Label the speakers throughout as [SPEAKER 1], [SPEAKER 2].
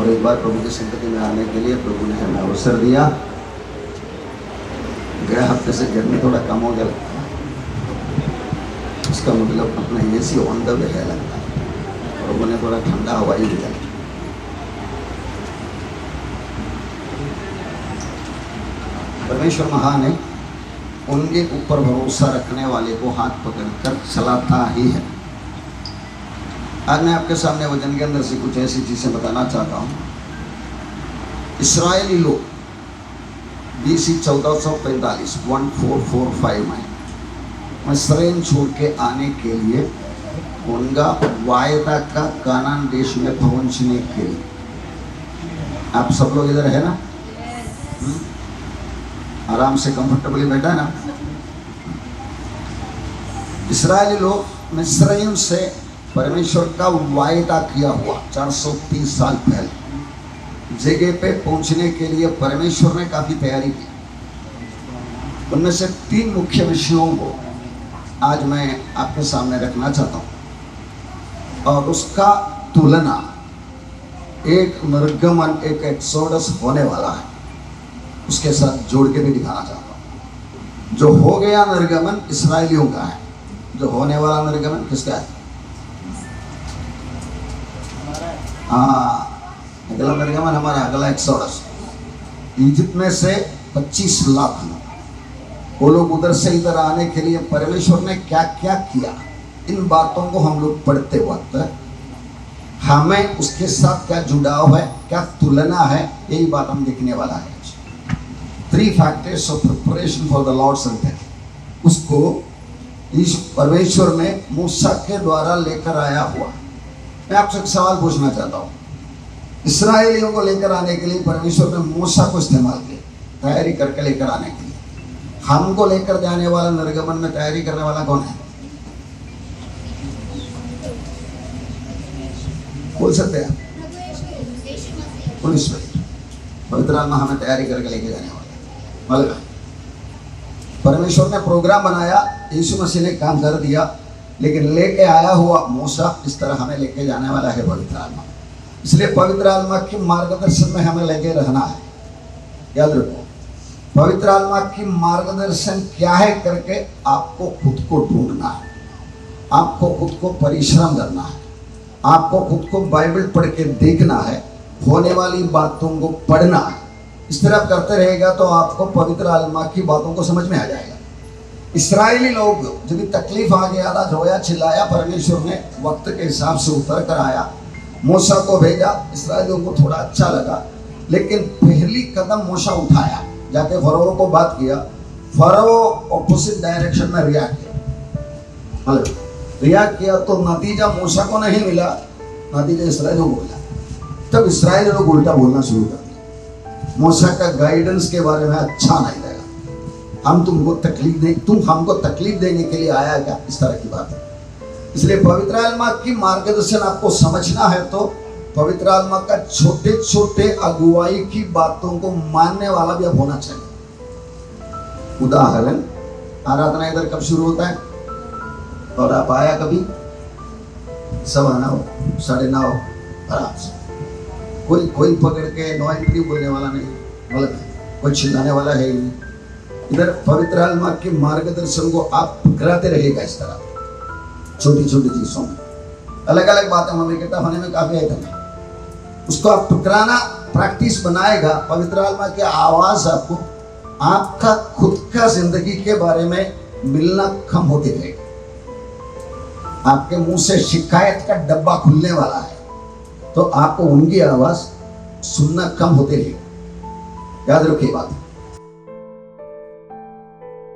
[SPEAKER 1] और एक बार प्रभु की संगति में आने के लिए प्रभु ने हमें अवसर दिया। गए हफ्ते से गर्मी थोड़ा कम हो गया लगता है, इसका मतलब अपना एसी ऑन द वे है लगता है। प्रभु ने थोड़ा ठंडा हवा ही दिया। परमेश्वर महान है, उनके ऊपर भरोसा रखने वाले को हाथ पकड़कर चलाता ही है। आज मैं आपके सामने वचन के अंदर से कुछ ऐसी चीजें बताना चाहता हूँ। इस्राएली लोग BC 1445 1445 में मिस्रैम छोड़ के आने के लिए, उनका वायदा का कानान देश में पहुंचने के लिए, आप सब लोग इधर है ना? आराम से कंफर्टेबली बैठा है ना? इस्राएली लोग मिस्रैम से परमेश्वर का वायदा किया हुआ 430 साल पहले जगह पे पहुंचने के लिए परमेश्वर ने काफी तैयारी की। उनमें से 3 मुख्य विषयों को आज मैं आपके सामने रखना चाहता हूं, और उसका तुलना एक निर्गमन, एक एक्सोडस होने वाला है, उसके साथ जोड़ के भी दिखाना चाहता हूं। जो हो गया निर्गमन इस्राएलियों का है, जो होने वाला निर्गमन किसका है? अगला निर्गमन हमारा, अगला एक्सोडस। इजिप्ट में से 25 लाख लोग, वो लोग उधर से इधर आने के लिए परमेश्वर ने क्या क्या किया, इन बातों को हम लोग पढ़ते वक्त हमें उसके साथ क्या जुड़ाव है, क्या तुलना है, यही बात हम देखने वाला है। 3 factors of preparation for the lord's return, उसको परमेश्वर ने मूसा के द्वारा लेकर आया हुआ। मैं आपसे एक सवाल पूछना चाहता हूँ। इस्राएलियों को लेकर आने के लिए परमेश्वर ने मूसा को इस्तेमाल किया, तैयारी करके लेकर आने के लिए। हमको लेकर जाने वाला, निर्गमन में तैयारी करने वाला कौन है? बोल सकते हैं? पुलिस पवित्र आत्मा हमें तैयारी करके लेके जाने वाला है। परमेश्वर ने प्रोग्राम बनाया, यीशु मसीह ने काम कर दिया, लेकिन लेके आया हुआ मूसा इस तरह हमें लेके जाने वाला है पवित्र आत्मा। इसलिए पवित्र आत्मा की मार्गदर्शन में हमें लेके रहना है। याद रखो, पवित्र आत्मा की मार्गदर्शन क्या है करके आपको खुद को ढूंढना है, आपको खुद को परिश्रम करना है, आपको खुद को बाइबल पढ़ के देखना है, होने वाली बातों को पढ़ना है। इस तरह करते रहेगा तो आपको पवित्र आत्मा की बातों को समझ में आ जाएगा। इस्राएली लोग जब भी तकलीफ आ गया था, रोया चिल्लाया, परमेश्वर ने वक्त के हिसाब से उतर कर आया, मूसा को भेजा। इस्राएलियों को थोड़ा अच्छा लगा, लेकिन पहली कदम मूसा उठाया, जाके फरो को बात किया। फरो ऑपोजिट डायरेक्शन में रिएक्ट किया तो नतीजा मूसा को नहीं मिला, नतीजा इस्राएलियों को मिला। तब इस्राएली लोग उल्टा बोलना शुरू कर दिया, मूसा का गाइडेंस के बारे में अच्छा नहीं लगा, हम तुमको तकलीफ दे, तुम हमको तकलीफ देने के लिए आया क्या, इस तरह की बात है। इसलिए पवित्र आत्मा की मार्गदर्शन आपको समझना है तो पवित्र आत्मा का छोटे छोटे अगुवाई की बातों को मानने वाला भी अब होना चाहिए। उदाहरण, आराधना इधर कब शुरू होता है और आप आया कभी 9:15 9:30 आराम से, कोई पकड़ के नो एंट्री बोलने वाला नहीं, गलत है, कोई चिल्लाने वाला है ही नहीं। इधर पवित्र आत्मा के मार्गदर्शन को आप पकड़ाते रहेगा इस तरह छोटी छोटी चीजों में। अलग अलग बातें हमें इकट्ठा होने में काफी आइटम है, उसको आप टुकराना प्रैक्टिस बनाएगा। पवित्र आत्मा की आवाज आपको आपका खुद का जिंदगी के बारे में मिलना कम होती रहेगी। आपके मुंह से शिकायत का डब्बा खुलने वाला है तो आपको उनकी आवाज सुनना कम होती रहेगी। याद रखिए बात।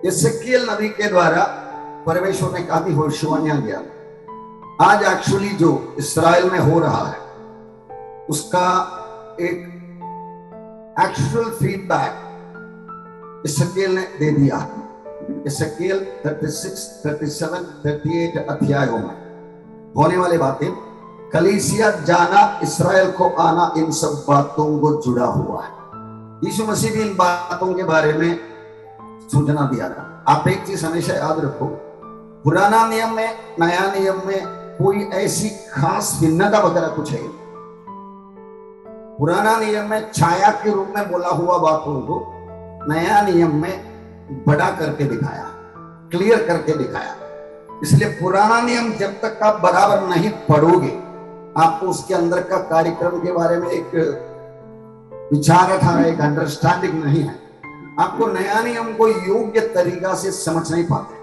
[SPEAKER 1] यिर्मयाह नबी के द्वारा परमेश्वर ने काफी भविष्यवाणियां किया। आज एक्चुअली जो इस्राएल में हो रहा है उसका एक एक्चुअल फीडबैक यिर्मयाह ने दे दिया। यिर्मयाह 36, 37, 38 अध्यायों में होने वाली बातें, कलीसिया जाना, इस्राएल को आना, इन सब बातों को जुड़ा हुआ है। यीशु मसीह भी इन बातों के बारे में सूचना दिया था। आप एक चीज हमेशा याद रखो, पुराना नियम में नया नियम में कोई ऐसी खास भिन्नता वगैरह कुछ है। पुराना नियम में छाया के रूप में बोला हुआ बातों को नया नियम में बड़ा करके दिखाया, क्लियर करके दिखाया। इसलिए पुराना नियम जब तक आप बराबर नहीं पढ़ोगे, आपको उसके अंदर का कार्यक्रम के बारे में एक विचारधारा, एक अंडरस्टैंडिंग नहीं है। आपको नया नियम को योग्य तरीका से समझ नहीं पाते,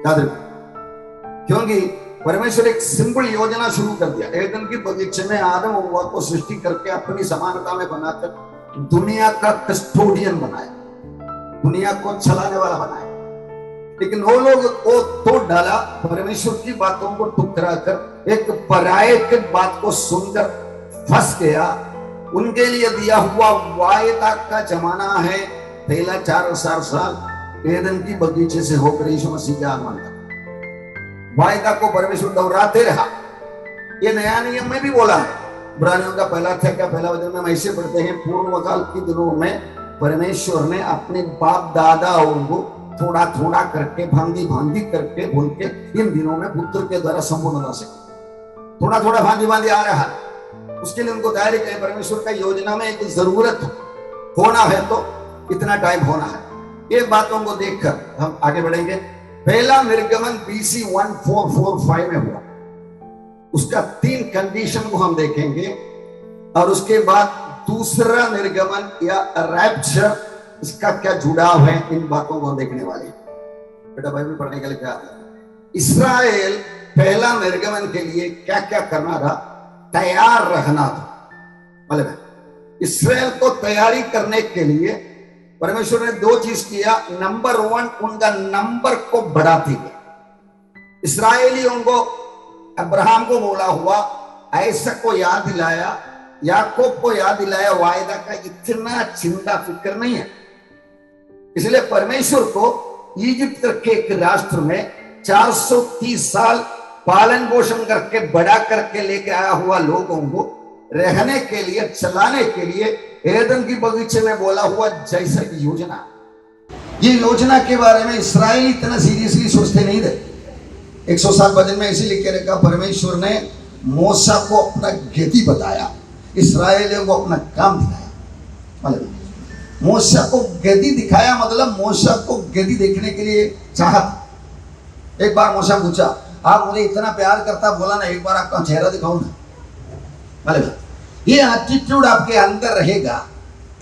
[SPEAKER 1] याद रखो। क्योंकि परमेश्वर एक सिंपल योजना शुरू कर दिया। एदन की बगीचे में आदम हव्वा को सृष्टि करके अपनी समानता में बनाकर दुनिया का कस्टोडियन बनाया, दुनिया को चलाने वाला बनाया। लेकिन वो लोग को तोड़ डाला, परमेश्वर की बातों को ठुकरा कर एक पराये की बात को सुनकर फंस गया। उनके लिए दिया हुआ वायदा का जमाना है पहला 4000 साल एदन की बगीचे से होकर यीशु मसीह के आगमन तक। वायदा को परमेश्वर दोहराते रहा। ये नया नियम में भी बोला है, इब्रानियों का पहला अध्याय का पहला वचन में हम ऐसे पढ़ते हैं, पूर्व काल के दिनों में परमेश्वर ने अपने बाप दादाओं को थोड़ा थोड़ा करके, भांति भांति करके बोल के इन दिनों में पुत्र के द्वारा संपूर्ण बना सके। थोड़ा थोड़ा भांति भांति आ रहा है, उसके लिए उनको तैयारी करें। परमेश्वर का योजना में एक जरूरत होना है तो इतना टाइम होना है। ये बातों को देखकर हम आगे बढ़ेंगे। पहला निर्गमन BC 1445 में हुआ, उसका 3 कंडीशन को हम देखेंगे, और उसके बाद दूसरा निर्गमन या रैप्चर, इसका क्या जुड़ाव है, इन बातों को हम देखने वाले हैं। बेटा बाइबल पढ़ने के लिए क्या आता है? इस्राएल पहला निर्गमन के लिए क्या क्या करना था? तैयार रहना था। मतलब इस्राएल को तैयारी करने के लिए परमेश्वर ने 2 चीज किया। नंबर 1, उनका नंबर को बढ़ाती गई। इस्राएलियों को, अब्राहम को बोला हुआ, ऐसा को याद दिलाया, याकूब को याद दिलाया, वायदा का इतना चिंता फिक्र नहीं है। इसलिए परमेश्वर को इजिप्ट के एक राष्ट्र में 430 साल पालन पोषण करके बड़ा करके लेके आया हुआ लोगों को रहने के लिए, चलाने के लिए एदन की बगीचे में बोला हुआ जैसा की योजना। ये योजना के बारे में इस्राएल इतना सीरियसली सोचते नहीं थे। 107 वचन में ऐसे लिख के रखा, परमेश्वर ने मूसा को अपना गति बताया, इस्राएलियों को अपना काम दिखाया। मतलब मूसा को गति दिखाया, मतलब मूसा को गति देखने के लिए चाहत। एक बार मूसा पूछा, आप मुझे इतना प्यार करता, बोला ना एक बार आपका चेहरा दिखाओ ना। मतलब ये एटीट्यूड आपके अंदर रहेगा,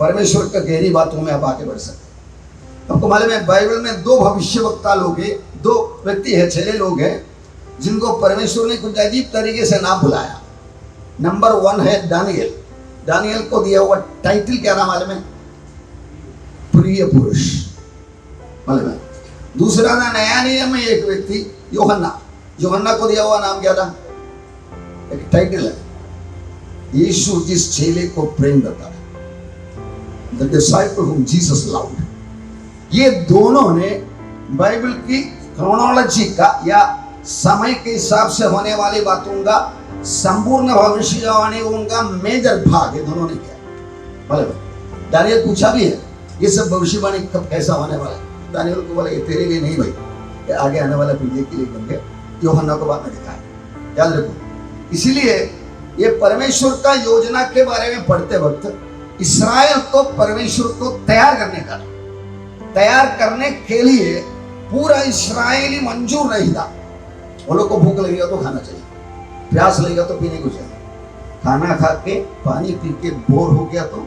[SPEAKER 1] परमेश्वर का गहरी बातों में आप आगे बढ़ सकते। आपको मालूम है बाइबल में 2 भविष्यवक्ता लोग हैं, 2 व्यक्ति है, चेले लोग हैं, जिनको परमेश्वर ने कुछ अजीब तरीके से नाम बुलाया। नंबर 1 है दानियल। दानियल को दिया हुआ टाइटल क्या था मालूम है? प्रिय पुरुष। मालूम है? दूसरा ना नया नियम में एक व्यक्ति यूहन्ना, यूहन्ना को दिया हुआ नाम क्या था? एक टाइटल है, यीशु जिस चेले को प्रेम करता था, द डिसाइपल हुम जीसस लव्ड। ये दोनों ने बाइबल की क्रोनोलॉजी का या समय के हिसाब से होने वाली बातों का संपूर्ण भविष्यवाणी उनका मेजर भाग है, दोनों ने किया। मतलब दानियल पूछा भी है, ये सब भविष्यवाणी कब कैसा होने वाला है? दानियल को बोला, ये तेरे लिए नहीं भाई, ये आगे आने वाला पीढ़ी के लिए बन गया। यूहन्ना को बाद में दिखाया, याद रखो। इसीलिए ये परमेश्वर का योजना के बारे में पढ़ते वक्त इस्राएल को परमेश्वर को तैयार करने के लिए पूरा इस्राएली मंजूर नहीं था। वो लोग को भूख लगेगा तो खाना चाहिए, प्यास लगेगा तो पीने को चाहिए, खाना खा के पानी पी के बोर हो गया तो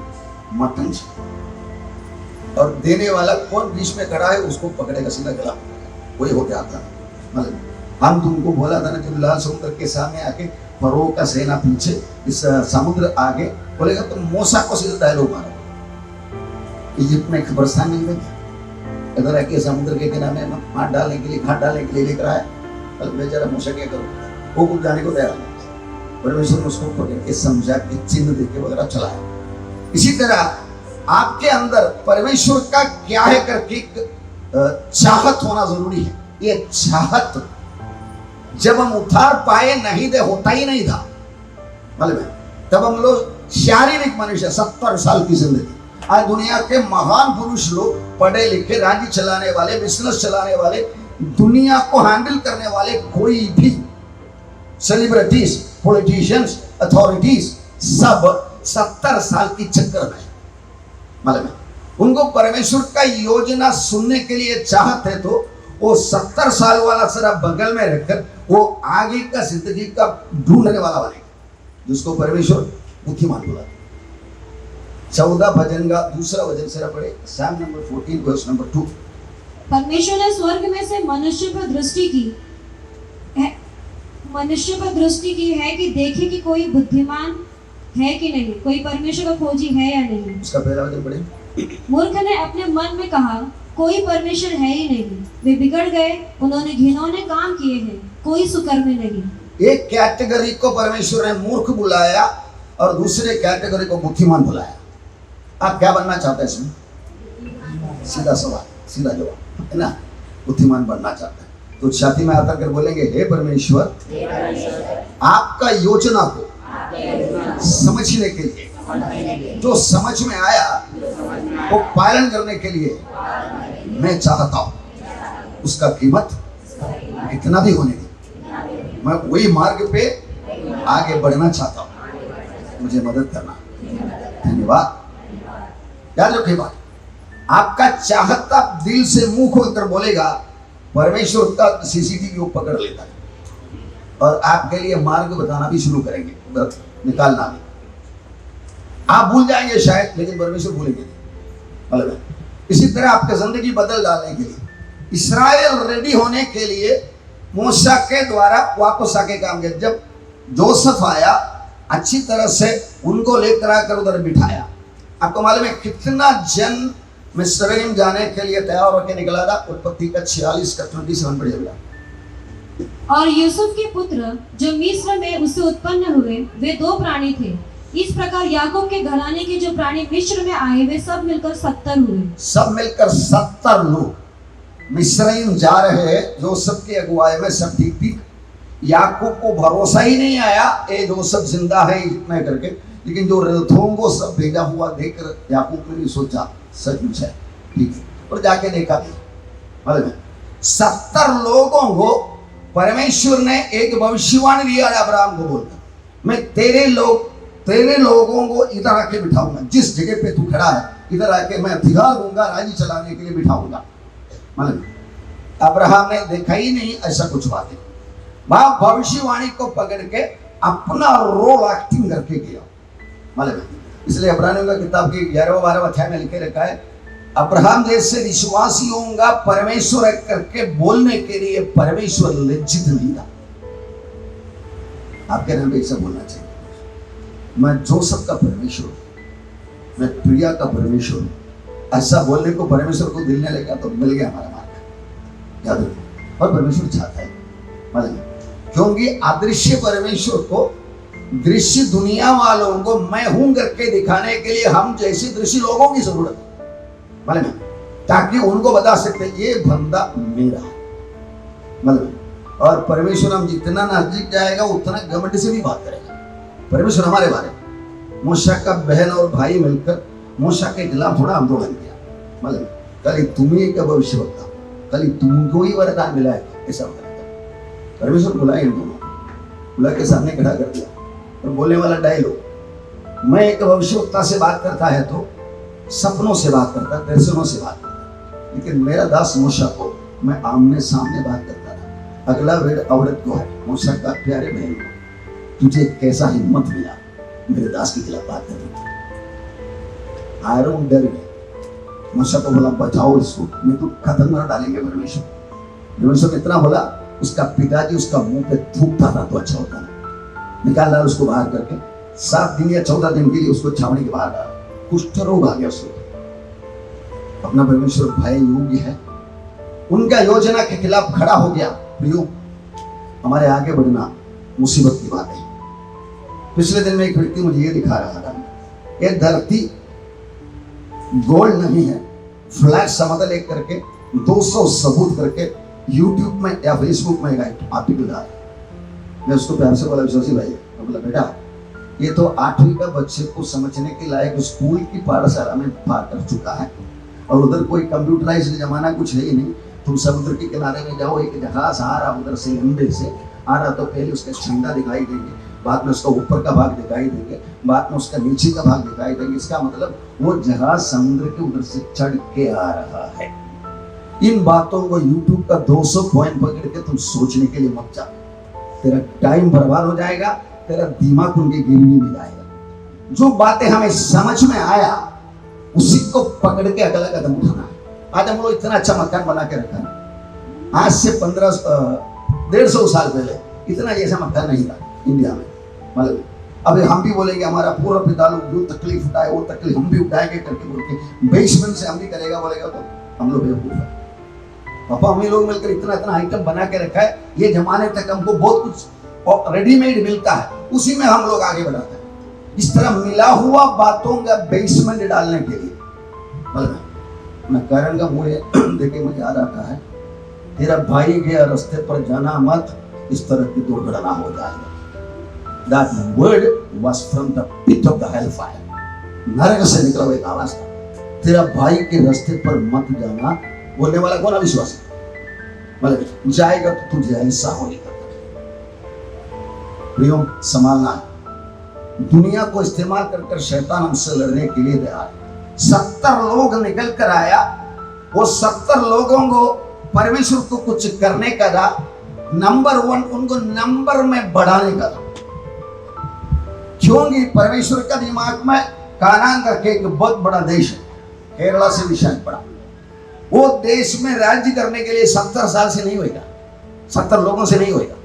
[SPEAKER 1] मटन चाहिए, और देने वाला कौन बीच में खड़ा है उसको पकड़ेगा सीधा गला, वही होके आता है। मतलब हम तुमको बोला था ना, जब लाल समुद्र के सामने आके फरो का सेना पीछे, इस समुद्र आगे बोलेगा तो मूसा को सीधा डायलॉग मारो। इजिप्ट में खबरस्तान नहीं लगी, इधर आके समुद्र के किनारे मार डालने के लिए, घाट डालने के लिए लेकर आया। बेचारा मूसा क्या करो, वो कुछ जाने को तैयार नहीं। परमेश्वर ने उसको पकड़ के समझा के चिन्ह देके वगैरह चलाया। इसी तरह आपके अंदर परमेश्वर का क्या है करके चाहत होना जरूरी है। ये चाहत जब हम उतार पाए नहीं दे, होता ही नहीं था। मालूम है? तब हम लोग शारीरिक मनुष्य, 70 साल की जिंदगी। आज दुनिया के महान पुरुष लोग, पढ़े लिखे, राज्य चलाने वाले, बिजनेस चलाने वाले, दुनिया को हैंडल करने वाले कोई भी सेलिब्रिटीज, पॉलिटिशियंस, अथॉरिटीज, सब 70 साल की चक्कर में मालूम है। उनको परमेश्वर का योजना सुनने के लिए चाहते है तो वो 70 साल वाला सरा बगल में रखकर वो आगे का जिंदगी का ढूंढने वाला बनेगा, जिसको परमेश्वर बुद्धिमान बोला। 14 भजन का दूसरा वचन सरा पढ़े, Psalm नंबर 14 वर्स नंबर 2।
[SPEAKER 2] परमेश्वर ने स्वर्ग में से मनुष्य पर दृष्टि की है कि देखे कि कोई बुद्धिमान है कि नहीं, कोई परमेश्वर का खोजी है या नहीं।
[SPEAKER 1] उसका पहला वचन पढ़े।
[SPEAKER 2] मूर्ख ने अपने मन में कहा कोई परमेश्वर है ही नहीं, वे बिगड़ गए, उन्होंने घिनौने काम किए हैं, कोई सुकर्मी नहीं।
[SPEAKER 1] एक कैटेगरी को परमेश्वर ने मूर्ख बुलाया और दूसरे कैटेगरी को बुद्धिमान बुलाया। आप क्या बनना चाहते हैं इसमें? सीधा सवाल, सीधा जवाब है ना। बुद्धिमान बनना चाहते हैं तो छाती में आकर कर बोलेंगे, हे परमेश्वर, आपका योजना को समझने के लिए, जो समझ में आया वो पालन करने के लिए मैं चाहता हूं, उसका कीमत कितना भी होने दी, मैं वही मार्ग पे आगे बढ़ना चाहता हूं, मुझे मदद करना। धन्यवाद। याद रखिए बात, आपका चाहता दिल से मुंह खोलकर बोलेगा, परमेश्वर का सीसीटीवी वो पकड़ लेता है और आपके लिए मार्ग बताना भी शुरू करेंगे, निकालना भी। आप भूल जाएंगे शायद, लेकिन परमेश्वर भूलेंगे नहीं। मतलब इसी तरह आपकी जिंदगी बदल डालने के लिए इस्राएल रेडी होने के लिए मूसा के द्वारा वापस आके काम किया। जब जोसेफ आया, अच्छी तरह से उनको लेकर आकर उधर बिठाया। आपको मालूम है कितना जन मिस्रईम जाने के लिए तैयार होकर निकला था? उत्पत्ति का 46 का 27 पढ़िए भैया।
[SPEAKER 2] और यूसुफ के पुत्र जो मिस्र में उससे उत्पन्न हुए वे 2 प्राणी थे। इस प्रकार याकूब के घराने के जो प्राणी मिस्र में आए वे सब मिलकर 70 हुए। सब मिलकर
[SPEAKER 1] 70 लोग मिस्रईम जा रहे हैं जोसेफ की अगुवाई में। सब ठीक ठीक। याकूब को भरोसा ही नहीं आया ये जोसेफ जिंदा है इतना करके, लेकिन जो रथों को सब भेजा हुआ देखकर याकूब ने भी सोचा सचमुच है, ठीक है, और जाके देखा भी। मतलब 70 लोगों को परमेश्वर ने एक भविष्यवाणी दिया अब्राहम को बोलकर, मैं तेरे लोगों को इधर आके बिठाऊंगा, जिस जगह पे तू खड़ा है इधर आके मैं अधिकार दूंगा, राज्य चलाने के लिए बिठाऊंगा। मतलब अब्राहम ने देखा ही नहीं ऐसा कुछ बातें, वहां भविष्यवाणी को पकड़ के अपना रोल एक्टिंग करके किया। मतलब इसलिए अब्राहम का किताब की 11-12 अध्याय में लिखे रखा है, अब्राहम जैसे विश्वासियों का परमेश्वर करके बोलने के लिए परमेश्वर लज्जित नहीं था। आपके नाम पे ऐसा बोलना चाहिए, मैं जोसेफ का परमेश्वर, मैं प्रिया का परमेश्वर। ऐसा बोलने को परमेश्वर को दिल ने लगा तो मिल गया हमारा मार्ग। याद रखो, और परमेश्वर चाहता है मतलब, क्योंकि अदृश्य परमेश्वर को दृश्य दुनिया वालों को मैं हूं करके दिखाने के लिए हम जैसे दृश्य लोगों की जरूरत है, मतलब ताकि उनको बता सकते ये बंदा मेरा मतलब। और परमेश्वर हम जितना नजदीक जाएगा उतना घमंड से भी बात करेगा। परमेश्वर हमारे बारे में मूसा का बहन और भाई मिलकर मूसा के खिलाफ थोड़ा आंदोलन किया, मतलब कल तुम्ही का भविष्य वक्ता, कल तुमको ही वरदान मिला है ऐसा होता है। परमेश्वर बुलाए इन दोनों, बुला के सामने खड़ा कर दिया और बोलने वाला डायलॉग, मैं एक भविष्यवक्ता से बात करता है तो सपनों से बात करता, दर्शनों से बात करता, लेकिन मेरा दास मूसा को मैं आमने सामने बात करता था। अगला वेद औरत को है, मूसा का प्यारे बहन को, तुझे कैसा हिम्मत मिला मेरे दास के खिलाफ बात करने की? आयरन डर गए। मूसा को बोला बचाओ इसको, नहीं तो खत्म कर डालेंगे परमेश्वर। परमेश्वर इतना बोला, उसका पिताजी उसका मुंह पे थूकता था तो अच्छा होता ना, निकाल डाला उसको बाहर करके। 7 दिन या 14 दिन के लिए उसको छावनी के बाहर डाला। कुष्ठ रोग आ गया उसको। अपना परमेश्वर भाई योग्य है, उनका योजना के खिलाफ खड़ा हो गया। प्रियो, हमारे आगे बढ़ना मुसीबत की बात है। पिछले दिन में एक व्यक्ति मुझे ये दिखा रहा था, ये धरती गोल्ड नहीं है, फ्लैट समतल एक करके 200 सबूत करके यूट्यूब में या फेसबुक में एक आर्टिकल डाला। मैं उसको प्यार से बोला, विश्वासी भाई, मैं बोला बेटा ये तो 8वीं का बच्चे को समझने के लायक स्कूल की पाठशाला में पार कर चुका है, और उधर कोई कंप्यूटराइज्ड जमाना कुछ है ही नहीं। तुम समुद्र के किनारे में जाओ, एक जहाज आ रहा उधर से लंबे से आ रहा तो पहले उसका झंडा दिखाई देंगे, बाद में उसका ऊपर का भाग दिखाई देंगे, बाद में उसका नीचे का भाग दिखाई देंगे। इसका मतलब वो जहाज समुद्र के उधर से चढ़ के आ रहा है। इन बातों को YouTube का 200 पॉइंट पकड़ के तुम सोचने के लिए मत जाओ, तेरा टाइम बर्बाद हो जाएगा, तेरा दिमाग उनके गिरवी में जाएगा। जो बातें हमें समझ में आया उसी को पकड़ के अगला कदम उठाना है। आज हम लोग इतना अच्छा मकान बना के रखा है, आज से 150 साल पहले इतना जैसा मकान नहीं था इंडिया में। मतलब अभी हम भी बोलेंगे हमारा पूर्व पिता लोग जो तकलीफ उठाए वो तकलीफ हम भी उठाएंगे करके बोल के बेसमेंट से हम भी करेगा बोलेगा तो हम लोग बेवकूफ है। पापा हम लोग मिलकर इतना इतना आइटम बना के रखा है, ये जमाने तक हमको बहुत कुछ रेडीमेड मिलता है, उसी में हम लोग आगे बढ़ाते हैं। इस तरह मिला हुआ बातों का बेसमेंट डालने के लिए मतलब मैं कारण का मुझे देखे मुझे याद आता है, तेरा भाई गया रास्ते पर जाना मत, इस तरह की दुर्घटना हो जाएगी। That word was from the pit of the hellfire. नरक से निकला हुआ एक आवाज था, तेरा भाई के रास्ते पर मत जाना। बोलने वाला कौन? अविश्वासी। मतलब जाएगा तो तुझे ऐसा होगा। प्रियो संभालना है। दुनिया को इस्तेमाल कर शैतान हमसे लड़ने के लिए तैयार है। 70 लोग निकल कर आया, वो 70 लोगों को परमेश्वर को कुछ करने का था। नंबर 1 उनको नंबर में बढ़ाने का था, क्योंकि परमेश्वर का दिमाग में कानान करके एक बहुत बड़ा देश है, केरला से भी शायद बड़ा। वो देश में राज्य करने के लिए 70 साल से नहीं होगा, 70 लोगों से नहीं होगा,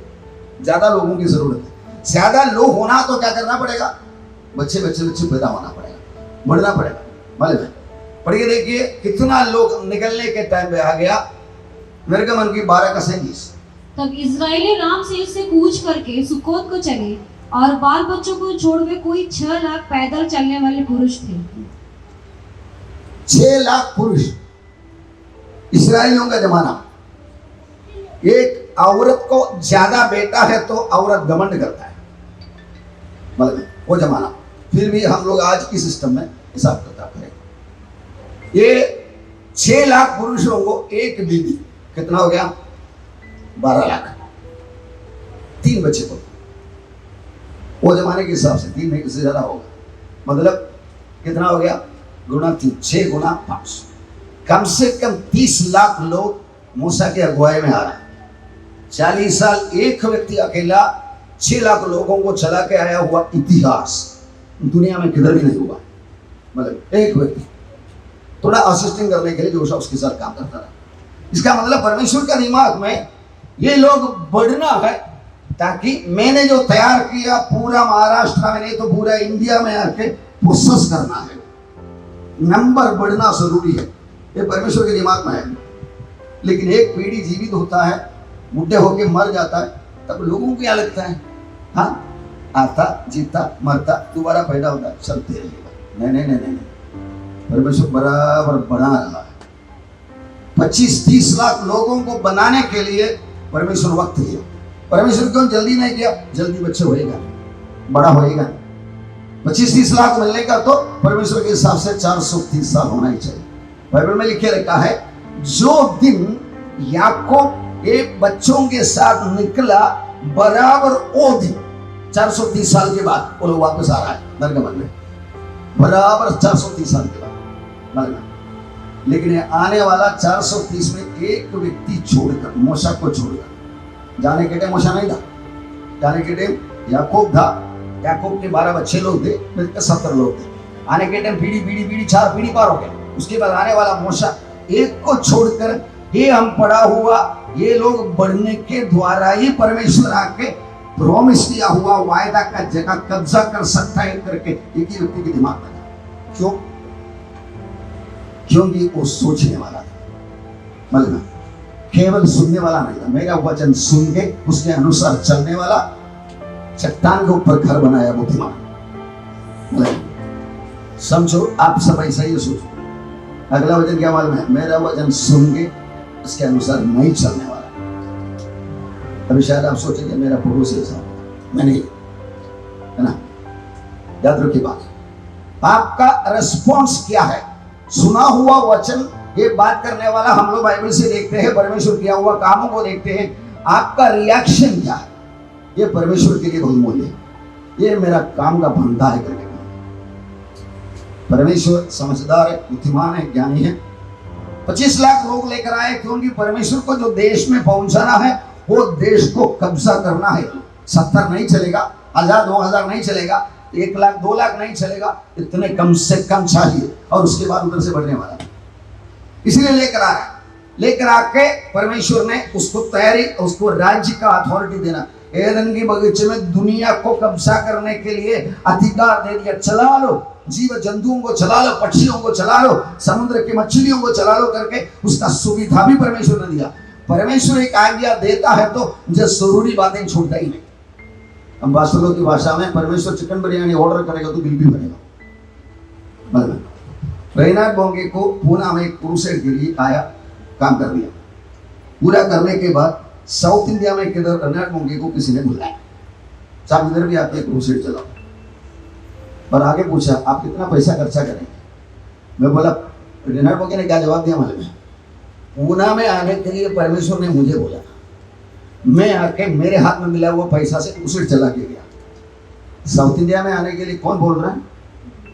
[SPEAKER 1] ज्यादा लोगों की जरूरत है। ज्यादा लोग होना तो क्या करना पड़ेगा? बच्चे पैदा होना पड़ेगा, बढ़ना पड़ेगा। मतलब पढ़िए देखिए कितना लोग निकलने के टाइम पे आ गया। निर्गमन की 12 का 37।
[SPEAKER 2] तब इस्राएली रामसेल से कूच करके सुकोत को चले और बाल बच्चों को छोड़ वे कोई 6 लाख पैदल चलने वाले पुरुष थे।
[SPEAKER 1] 6 लाख पुरुष, इस्राएलियों का जमाना। एक औरत को ज्यादा बेटा है तो औरत घमंड करता है, मतलब वो जमाना। फिर भी हम लोग आज की सिस्टम में हिसाब किताब करें। ये 6 लाख पुरुषों को एक बीवी, कितना हो गया? 12 लाख। 3 बच्चे को वो जमाने के हिसाब से 3 नहीं से ज्यादा होगा, मतलब कितना हो गया? गुना 3, 6 गुना 5, कम से कम 30 लाख लोग मूसा के अगुवाई में आ रहे हैं। 40 साल एक व्यक्ति अकेला 6 लाख लोगों को चला के आया हुआ इतिहास दुनिया में किधर भी नहीं हुआ। मतलब एक व्यक्ति थोड़ा असिस्टिंग करने के लिए जो उसके साथ काम करता रहा। इसका मतलब परमेश्वर का दिमाग में ये लोग बढ़ना है, ताकि मैंने जो तैयार किया पूरा महाराष्ट्र में नहीं तो पूरा इंडिया में आके प्रोसेस करना है। नंबर बढ़ना जरूरी है, ये परमेश्वर के दिमाग में है। लेकिन एक पीढ़ी जीवित होता है, बुढ़े होके मर जाता है, तब लोगों को क्या लगता है? हाँ, आता जीता मरता दोबारा पैदा होता, चलते रहेगा। नहीं नहीं नहीं नहीं, परमेश्वर बराबर बना रहा है। 25-30 लाख लोगों को बनाने के लिए परमेश्वर वक्त लिया। परमेश्वर क्यों जल्दी नहीं किया? जल्दी बच्चे होएगा, बड़ा होएगा। 25-30 लाख मिलने का तो परमेश्वर के हिसाब से 430 साल होना ही चाहिए। बाइबल में लिखे रखा है, जो दिन याकूब एक बच्चों के साथ निकला बराबर वो दिन 430 साल के बाद वो लोग वापस आ रहा है निर्गमन में, बराबर 430 साल के बाद। लेकिन आने वाला 430 में एक व्यक्ति छोड़कर, मूसा को छोड़कर। जाने के टाइम मूसा नहीं था, जाने के टाइम याकूब था। याकूब के 12 बच्चे लोग थे, मिलकर 70 लोग थे। आने के टाइम पीढ़ी 4 पीढ़ी पार हो गया। उसके बाद आने वाला मूसा एक को छोड़कर, ये हम पढ़ा हुआ ये लोग बढ़ने के द्वारा ही परमेश्वर आके प्रॉमिस किया हुआ वायदा का जगह कब्जा कर सकता है करके एक ही व्यक्ति के दिमाग में था। क्यों? क्योंकि वो सोचने वाला था, मतलब केवल सुनने वाला नहीं था। मेरा वचन सुन के उसके अनुसार चलने वाला, चट्टान के ऊपर घर बनाया बुद्धिमान। समझो आप सब ऐसा ही सोचो। अगला वचन क्या मालूम है? मेरा वचन सुन के उसके अनुसार नहीं चलने वाला। अभी शायद आप सोचेंगे मेरा पड़ोसी ऐसा, मैं नहीं, है ना? याद रखिए बात, आपका रिस्पॉन्स क्या है? सुना हुआ वचन, ये बात करने वाला हम लोग बाइबल से देखते हैं, परमेश्वर किया हुआ कामों को देखते हैं। आपका रिएक्शन क्या है? ये परमेश्वर के लिए बहुत मूल्य है। ये मेरा काम का धंधा है करके। परमेश्वर समझदार है, बुद्धिमान है, ज्ञानी है। 25 लाख लोग लेकर आए क्योंकि परमेश्वर को जो देश में पहुंचाना है वो देश को कब्जा करना है। 70 नहीं चलेगा, 1000 2000 नहीं चलेगा, 1 लाख 2 लाख नहीं चलेगा, इतने कम से कम चाहिए और उसके बाद उधर से बढ़ने वाला है। इसलिए लेकर आ रहा है। लेकर आके परमेश्वर ने उसको तैयारी, उसको राज्य का अथॉरिटी देना। एदन की बगीचे में दुनिया को कब्जा करने के लिए अधिकार दे दिया। चला लो, जीव जंतुओं को चला लो, पक्षियों को चला लो, समुद्र की मछलियों को चला लो करके उसका सुविधा भी परमेश्वर ने दिया। परमेश्वर एक आज्ञा देता है तो जो जरूरी बातें छोड़ता ही नहीं। हम बासुलों की भाषा में परमेश्वर चिकन बिरयानी ऑर्डर करेगा तो बिल भी बनेगा। रैनार्ड बोंगे को पूना में एक क्रूसेड के लिए आया, काम कर दिया। पूरा करने के बाद साउथ इंडिया में किधर रैनार्ड बोंगे को किसी ने बुलाया, साहब इधर भी आके क्रूसेड चलाओ। पर आगे पूछा आप कितना पैसा खर्चा करेंगे? मैं बोला, रैनार्ड बोंगे ने क्या जवाब दिया मालूम है? पूना में आने के लिए परमेश्वर ने मुझे बोला, मैं आके मेरे हाथ में मिला हुआ पैसा से क्रूसेड चला के गया। साउथ इंडिया में आने के लिए कौन बोल रहा है?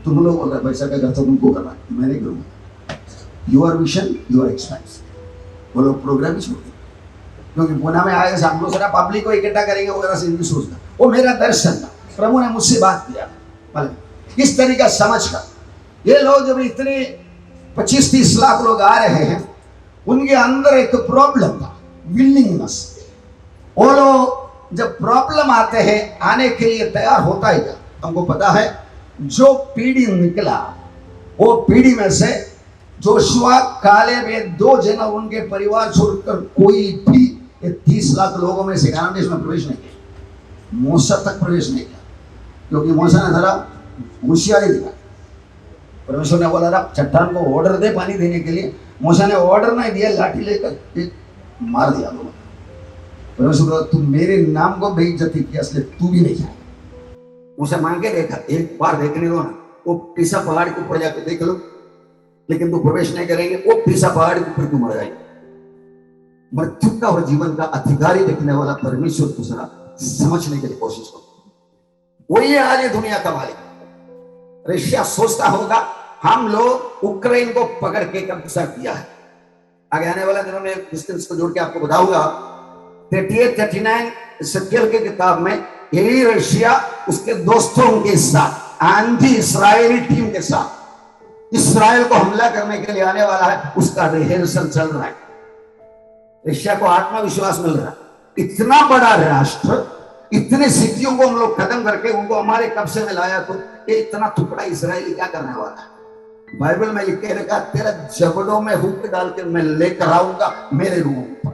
[SPEAKER 1] तुम लोग बोल रहे पैसा का खर्चा तुमको करना है, मैं नहीं करूँगा। Your vision your expense. वो लोग प्रोग्राम ही छोड़ दिया क्योंकि पुणे में आएगा शाम को सारा पब्लिक को इकट्ठा करेंगे वगैरह से इनकी सोचना। वो मेरा दर्शन था, प्रभु ने मुझसे बात किया किस तरीका समझ कर। ये लोग जब इतने 25-30 लाख लोग आ रहे हैं, उनके अंदर एक प्रॉब्लम था, विलिंगनेस। वो लोग जब प्रॉब्लम आते हैं आने के लिए तैयार होता है क्या? हमको पता है जो पीढ़ी निकला वो पीढ़ी में से जोशुआ काले में 2 जन उनके परिवार छोड़कर कोई भी 30 लाख लोगों में से कानान देश में प्रवेश नहीं किया। मूसा तक प्रवेश नहीं किया क्योंकि मूसा ने जरा होशियारी दिखा। परमेश्वर ने बोला चट्टान को ऑर्डर दे पानी देने के लिए। मूसा ने ऑर्डर नहीं दिया, लाठी लेकर एक मार दिया लोगों। परमेश्वर बोला तू मेरे नाम को बेइज्जती किया इसलिए तू भी नहीं जाएगा। मूसा मांग के देखा, एक बार देखने दो ना, वो पिसा पहाड़ के ऊपर जाकर देख लो, लेकिन तू प्रवेश नहीं करेंगे। वो पिसा पहाड़ के ऊपर तू मर जाएगा। मृत्यु का और जीवन का अधिकारी देखने वाला परमेश्वर को जरा समझने के लिए कोशिश करो। वही है आज ये दुनिया का मालिक। रशिया सोचता होगा हम लोग उक्रेन को पकड़ के कब्जा किया है। आगे आने वाले दिनों में डिस्टेंस को जोड़ के आपको बताऊंगा। 38-39 सकेल के किताब में यही रशिया उसके दोस्तों के साथ एंटी इसराइली टीम के साथ इसराइल को हमला करने के लिए आने वाला है, उसका रिहर्सल चल रहा है। रशिया को आत्मविश्वास मिल रहा है। इतना बड़ा राष्ट्र, इतने सिटियों को हम लोग खत्म करके उनको हमारे कब्जे में लाया, तो ये इतना टुकड़ा इसराइली क्या करने वाला है? बाइबल में लिख के रखा, तेरा जबड़ों में हुक डाल के मैं लेकर आऊंगा मेरे रूम पर,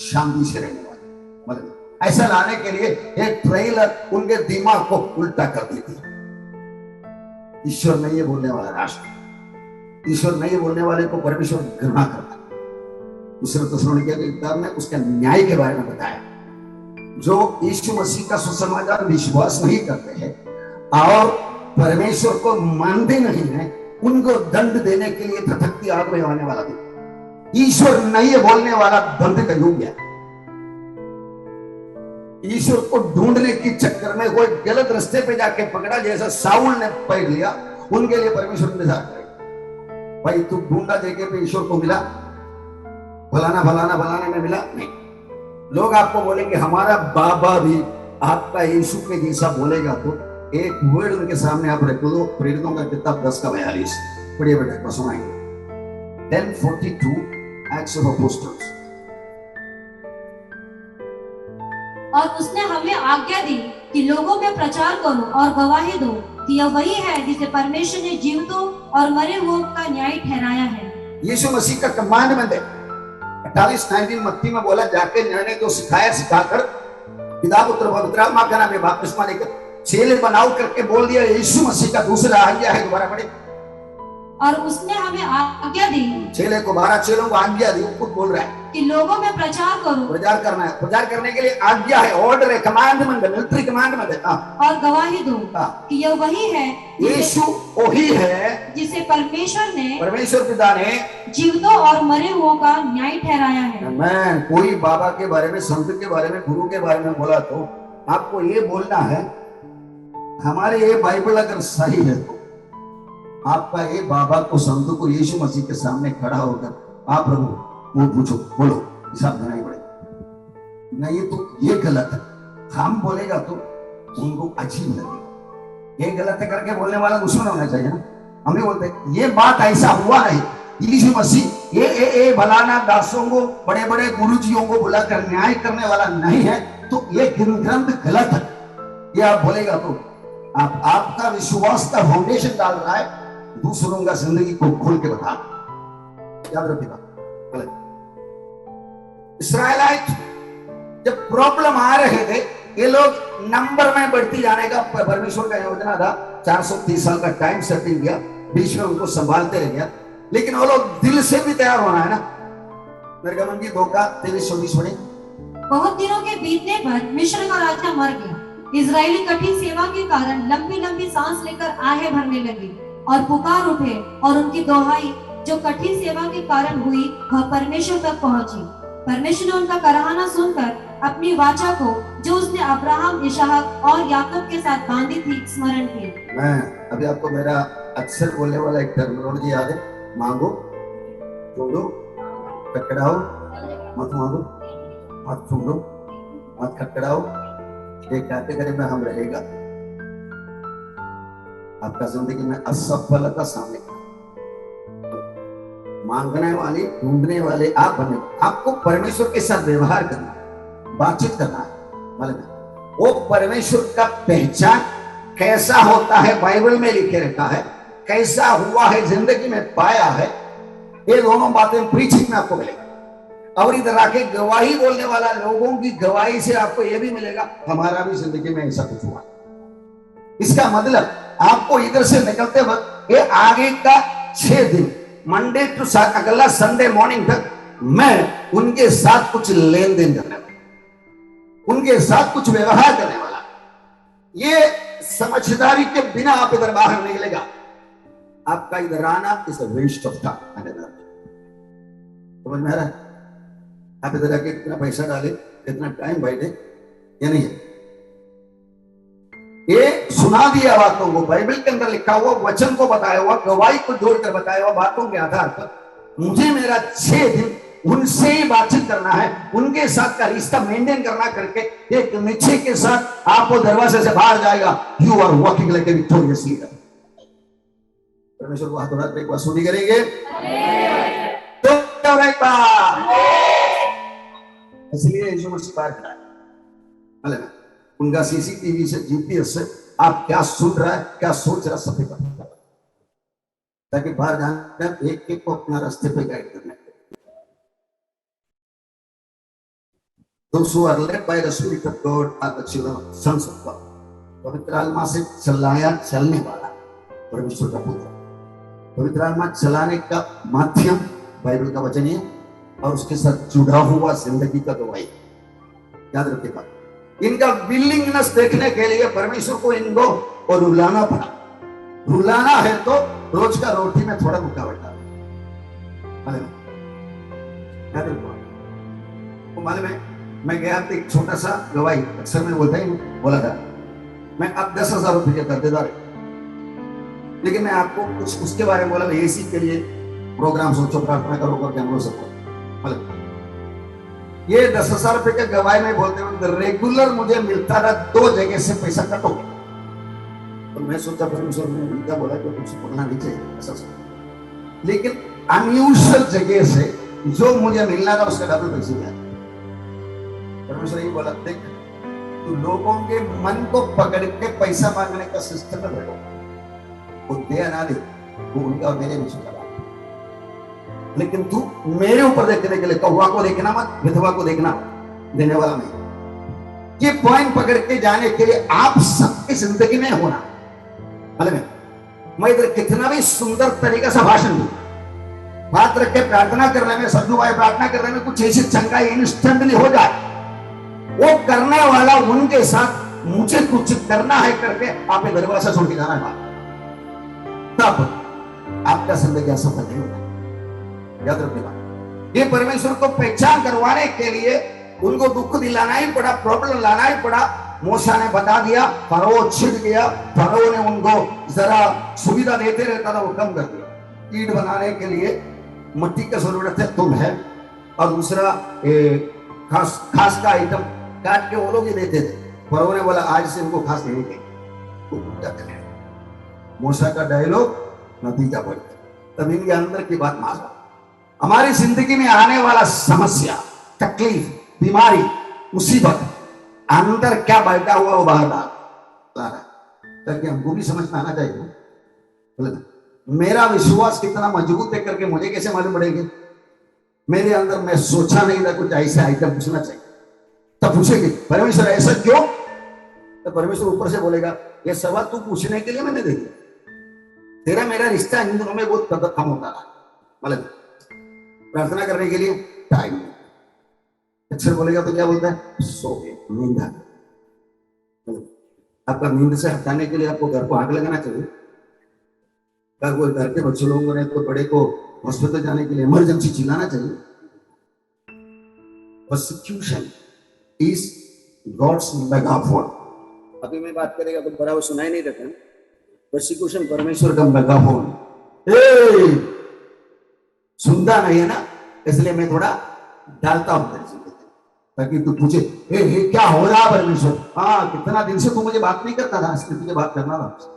[SPEAKER 1] शांति से रहने वाले। मतलब ऐसा लाने के लिए एक ट्रेलर उनके दिमाग को उल्टा कर देती। ईश्वर नहीं ये बोलने वाला राष्ट्र, ईश्वर नहीं ये बोलने वाले को परमेश्वर घृणा करता। दूसरे थिस्सलुनीकियों की किताब में उसके न्याय के बारे में बताया। जो यीशु मसीह का सुसमाचार विश्वास नहीं करते हैं और परमेश्वर को मानते नहीं है, उनको दंड देने के लिए धधकती आग में आने वाला दिन। ईश्वर नहीं ये बोलने वाला दंड का युग है। ईश्वर को ढूंढने की चक्कर में कोई गलत रास्ते पे जाके पकड़ा, जैसा साउल ने पकड़ लिया, उनके लिए परमेश्वर इंतजार करेगा। भाई तू ढूंढा जगह पे ईश्वर को मिला, फलाना फलाना फलाना में मिला नहीं। लोग आपको बोलेंगे हमारा बाबा भी आपका यीशु के जैसा बोलेगा, तो एक वर्ड उनके सामने आप रख दो। प्रेरितों का किताब 10:42 पढ़िए बेटा, सुनाएंगे। 10:42 एक्ट्स ऑफ अपोस्टल्स।
[SPEAKER 2] और उसने हमें आज्ञा दी कि लोगों में प्रचार करो और गवाही दो कि यह वही है जिसे परमेश्वर ने जीवितों और मरे हुओं का न्याय ठहराया है। यीशु मसीह का कमांडमेंट है। 28-19 मत्ती में बोला, जाके मैंने जो सिखाया सिखाकर पिता पुत्र पवित्र आत्मा का नाम में बपतिस्मा लेकर चेले बनाओ करके बोल दिया। यीशु मसीह का दूसरा आज्ञा है, दोबारा पढ़े। और उसने हमें आज्ञा दी, चेले को 12 चेलों को आज्ञा दी, खुद बोल रहा है कि लोगों में प्रचार करो। प्रचार करना है, प्रचार करने के लिए आज्ञा है, ऑर्डर है, कमांडमेंट है, मिलिट्री कमांडमेंट है। और गवाही दो कि यह वही है, यीशु वही है जिसे परमेश्वर पिता ने जीवितों और मरे हुओं का न्याय ठहराया है। मैं कोई बाबा के बारे में, संत के बारे में, गुरु के बारे में बोला तो आपको ये बोलना है
[SPEAKER 1] हमारे ये बाइबल अगर सही है तो आपका ये बाबा को संतों को यीशु मसीह के सामने खड़ा होकर आप प्रभु वो पूछो, बोलो, हिसाब देना ही पड़ेगा। नहीं तो ये गलत है, हम बोलेगा तो उनको अजीब लगेगा। ये गलत है करके बोलने वाला दुश्मन होना चाहिए ना। हम भी बोलते ये बात ऐसा हुआ नहीं, यीशु मसीह ये भलाना दासों को, बड़े बड़े गुरुजियों को बुलाकर न्याय करने वाला नहीं है, तो ये ग्रंथ गलत है, ये आप बोलेगा तो आपका विश्वास का फाउंडेशन डाल रहा है, दूसरों का जिंदगी को खोल के बता। याद रखिएगा, इस्राएलाइट जब प्रॉब्लम आ रहे थे, ये लोग नंबर में बढ़ती जाने का परमेश्वर का योजना था। 430 साल का टाइम सेटिंग किया, बीच में उनको संभालते रह गया, लेकिन वो लोग दिल से भी तैयार होना है ना। निर्गमन की 2 का 23-24 पढ़े।
[SPEAKER 2] बहुत दिनों के बीतने पर मिस्र का राजा मर गया। इजरायली कठिन सेवा के कारण लंबी लंबी सांस लेकर आहें भरने लगे और पुकार उठे, और उनकी दोहाई जो कठिन सेवा के कारण हुई वह परमेश्वर तक पहुंची। परमेश्वर ने उनका कराहना सुनकर अपनी वाचा को जो उसने अब्राहम, इसहाक और याकूब के साथ बांधी थी स्मरण किया।
[SPEAKER 1] मैं अभी आपको मेरा अक्सर बोलने वाला एक टर्मिनोलॉजी याद है, मांगो, छोड़ो, कटकड़ाओ, मत मांगो, मत छोड़ो, मत खटखड़ाओ, ये कैटेगरी में हम रहेगा। आपका जिंदगी में असफलता सामने, मांगने वाले, ढूंढने वाले आप बने। आपको परमेश्वर के साथ व्यवहार करना, बातचीत करना है, मतलब वो परमेश्वर का पहचान कैसा होता है बाइबल में लिखे रहता है, कैसा हुआ है जिंदगी में पाया है, ये दोनों बातें प्रीचिंग में आपको मिलेगा। और इधर आके गवाही बोलने वाला लोगों की गवाही से आपको यह भी मिलेगा, हमारा भी जिंदगी में ऐसा कुछ हुआ। इसका मतलब आपको इधर से निकलते वक्त ये आगे का 6 दिन, मंडे टू अगला संडे मॉर्निंग तक मैं उनके साथ कुछ लेन देन करने वाला, उनके साथ कुछ व्यवहार करने वाला, ये समझदारी के बिना आप इधर बाहर निकलेगा। आपका इधर आना is a waste of time. समझ में आ रहा है? आप इधर आके इतना पैसा डाले, इतना टाइम बैठे, ये नहीं है। ये सुना दिया बातों को, बाइबल के अंदर लिखा हुआ वचन को बताया हुआ, गवाही को जोड़कर बताया हुआ बातों के आधार पर मुझे मेरा 6 दिन उनसे ही बातचीत करना है, उनके साथ का रिश्ता मेंटेन करना करके एक निश्चय के साथ आप वो दरवाजे से बाहर जाएगा। You are walking like a victorious leader. परमेश्वर को हाथों हाथ एक बार सुनी करेंगे तो एक बार, इसलिए यीशु मसीह बाहर खड़ा है, उनका सीसीटीवी से, जीपीएस से आप क्या सुन रहा है, क्या सोच रहा है, सब पता, ताकि बाहर जाकर एक एक को अपना रास्ते पे गाइड करना। Those who are led by the Spirit of God are the children of sons of God. पवित्र आत्मा से चलाया चलने वाला परमेश्वर का पुत्र। पवित्र आत्मा चलाने का माध्यम बाइबल का वचन है और उसके साथ जुड़ा हुआ जिंदगी का गवाही। याद रखिएगा, इनका विलिंगनेस देखने के लिए परमेश्वर को इनको और रुलाना पड़ा। रुलाना है तो रोज का रोटी में थोड़ा रुकावट डाल। मालूम है, मैं गया था एक छोटा सा गवाही, अक्सर मैं बोलता ही बोला था, मैं अब 10,000 रुपये का कर्जेदार, लेकिन मैं आपको कुछ उसके बारे में बोला, एसी के लिए प्रोग्राम सोचो, प्रार्थना करो करके हम लोग सबको, मतलब ये 10,000 रुपये का गवाही में बोलते वक्त रेगुलर मुझे मिलता था 2 जगह से पैसा कटो, तो मैं सोचा परमेश्वर ने उनका बोला कि कुछ बोलना नहीं चाहिए ऐसा, लेकिन अनयूजुअल जगह से जो मुझे मिलना था उसका डबल पैसे दिया। परमेश्वर ये बोला, देख तू लोगों के मन को पकड़ के पैसा मांगने का सिस्टम में बैठो, वो दे ना दे वो उनका और मेरे बीच का, लेकिन तू मेरे ऊपर देखने के लिए कौवा को देखना मत, विधवा को देखना, देने वाला नहीं। ये पॉइंट पकड़ के जाने के लिए आप सबकी जिंदगी में होना, मैं इधर कितना भी सुंदर तरीके से भाषण दूं, बात रख के प्रार्थना करने में, सद्दू भाई प्रार्थना करने में कुछ ऐसी चंगाई इंस्टेंटली हो जाए, वो करने वाला उनके साथ मुझे कुछ करना है करके आप दरवाजा छोड़ के जाना है, तब आपका जिंदगी असफल नहीं होगा। याद रखिएगा, ये परमेश्वर को पहचान करवाने के लिए उनको दुख दिलाना ही पड़ा, प्रॉब्लम लाना ही पड़ा, मूसा ने बता दिया, फरो छिड़ गया। फरो ने उनको जरा सुविधा देते रहता था, वो कम कर दिया। ईंट बनाने के लिए मिट्टी का जरूरत है, तुम है, और दूसरा खास का आइटम काट के वो लोग ही देते थे। फरो ने बोला आज से इनको खास नहीं देंगे। मूसा का डायलॉग नतीजा बढ़ गया। तब इनके अंदर की बात मार, हमारी जिंदगी में आने वाला समस्या, तकलीफ, बीमारी, मुसीबत, अंदर क्या बैठा हुआ वो बाहर ला रहा है, ताकि हमको भी समझ में आना चाहिए। मेरा विश्वास कितना मजबूत है करके मुझे कैसे मालूम पड़ेगी? मेरे अंदर मैं सोचा नहीं था कुछ ऐसे आइटम पूछना चाहिए, तब पूछेगी परमेश्वर ऐसा क्यों? तो परमेश्वर ऊपर से बोलेगा ये सवाल तू पूछने के लिए मैंने दे दिया। तेरा मेरा रिश्ता इन दिनों में बहुत कम होता रहा, मतलब प्रार्थना करने के लिए टाइम। अक्षर बोलेगा तो क्या बोलता है? सो गए, नींद आ गई। आपका नींद से हटाने के लिए आपको घर को आग लगाना चाहिए। कोई घर के बच्चे लोगों ने तो बड़े को हॉस्पिटल जाने के लिए इमरजेंसी चिल्लाना चाहिए। Persecution is God's megaphone. अभी मैं बात करेगा तो बराबर सुनाई नहीं देता। परसिक्यूशन परमेश्वर का मेगाफोन। सुनता नहीं है ना, इसलिए मैं थोड़ा डालता हूं तेरे से, ताकि तू पूछे ए क्या हो रहा परमेश्वर? हाँ, कितना दिन से तू मुझे बात नहीं करता था, इसलिए तुझे बात करना था।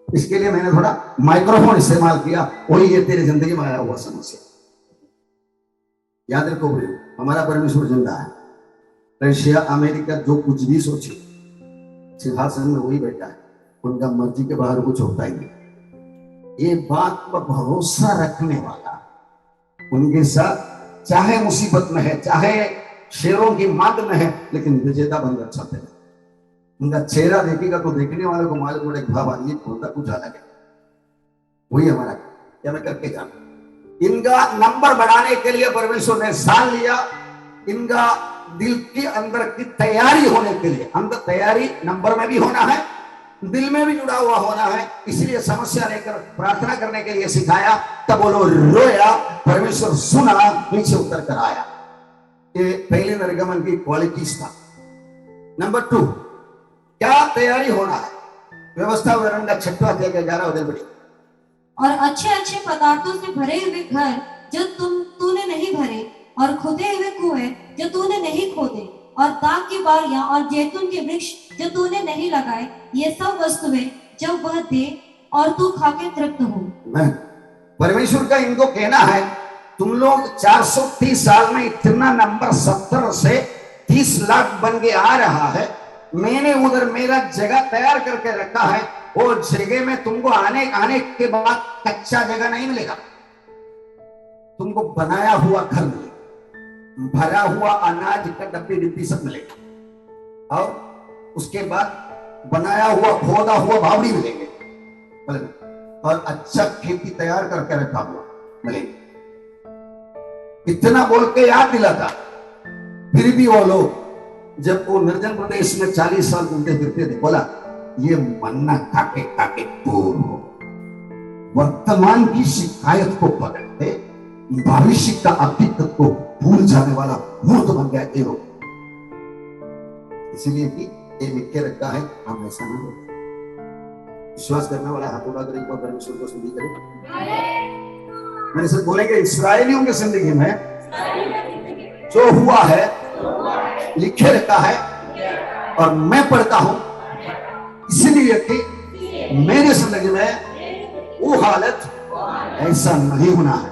[SPEAKER 1] इसके लिए मैंने थोड़ा माइक्रोफोन इस्तेमाल किया। वही ये तेरी जिंदगी में आया हुआ समस्या। याद रखो भाई, हमारा परमेश्वर जिंदा है। रशिया, अमेरिका जो कुछ भी सोचे, सिंहासन में वही बैठा है। उनका मर्जी के बाहर कुछ होता ही नहीं। ये बात पर भरोसा रखने वाला उनके साथ चाहे मुसीबत में है, चाहे शेरों की मात में है, लेकिन विजेता बनकर चलते हैं। उनका चेहरा देखेगा तो देखने वाले को मालूम पड़ेगा बाबा ये होता कुछ अलग है। वही हमारा क्या मैं करके जाना। इनका नंबर बढ़ाने के लिए परमेश्वर ने साल लिया। इनका दिल के अंदर की तैयारी होने के लिए, अंदर तैयारी नंबर में भी होना है, दिल में भी जुड़ा हुआ होना है। इसलिए समस्या लेकर प्रार्थना करने के लिए सिखाया। तब वो लोग रोया, परमेश्वर सुना, नीचे उतर कर आया। ये पहले निर्गमन की क्वालिटीज था। नंबर 2, क्या तैयारी होना है? व्यवस्था वर्णन का 6वां अध्याय का 11वां वचन पढ़िए।
[SPEAKER 2] और अच्छे अच्छे पदार्थों से भरे हुए घर जो तूने नहीं भरे, और खुदे हुए कुएं जो तूने नहीं खोदे, और दाख की बारियां और जैतून के वृक्ष जो तूने नहीं लगाए, ये सब वस्तुएं जब वह दे और तू खाके तृप्त हो।
[SPEAKER 1] परमेश्वर का इनको कहना है तुम लोग 430 साल में इतना नंबर 70 से 30 लाख बन के आ रहा है। मैंने उधर मेरा जगह तैयार करके रखा है। वो जगह में तुमको आने के बाद कच्चा जगह नहीं मिलेगा, तुमको बनाया हुआ घर मिलेगा, भरा हुआ अनाज का डब्बी डिब्बी सब मिलेगा, और उसके बाद बनाया हुआ खोदा हुआ बावड़ी मिलेंगे, और अच्छा खेती तैयार करके रखा हुआ मिलेगा। इतना बोल के याद दिलाता। फिर भी वो लोग जब वो निर्जन प्रदेश में 40 साल घूमते फिरते थे, बोला ये मन्ना खाके खाके बोर हो। वर्तमान की शिकायत को पकड़ते भविष्य का अतीत को भूल जाने वाला मूर्त बन गया ये लोग। इसीलिए कि ये लिख के रखा है, हम ऐसा ना हो। विश्वास करने वाला हाथ उठा कर एक बार परमेश्वर को स्तुति करें। मैंने सिर्फ बोलेंगे इस्राएलियों की जिंदगी में जो हुआ है लिखे रखा है, और मैं पढ़ता हूं, इसलिए कि मेरे जिंदगी में वो हालत ऐसा नहीं होना है।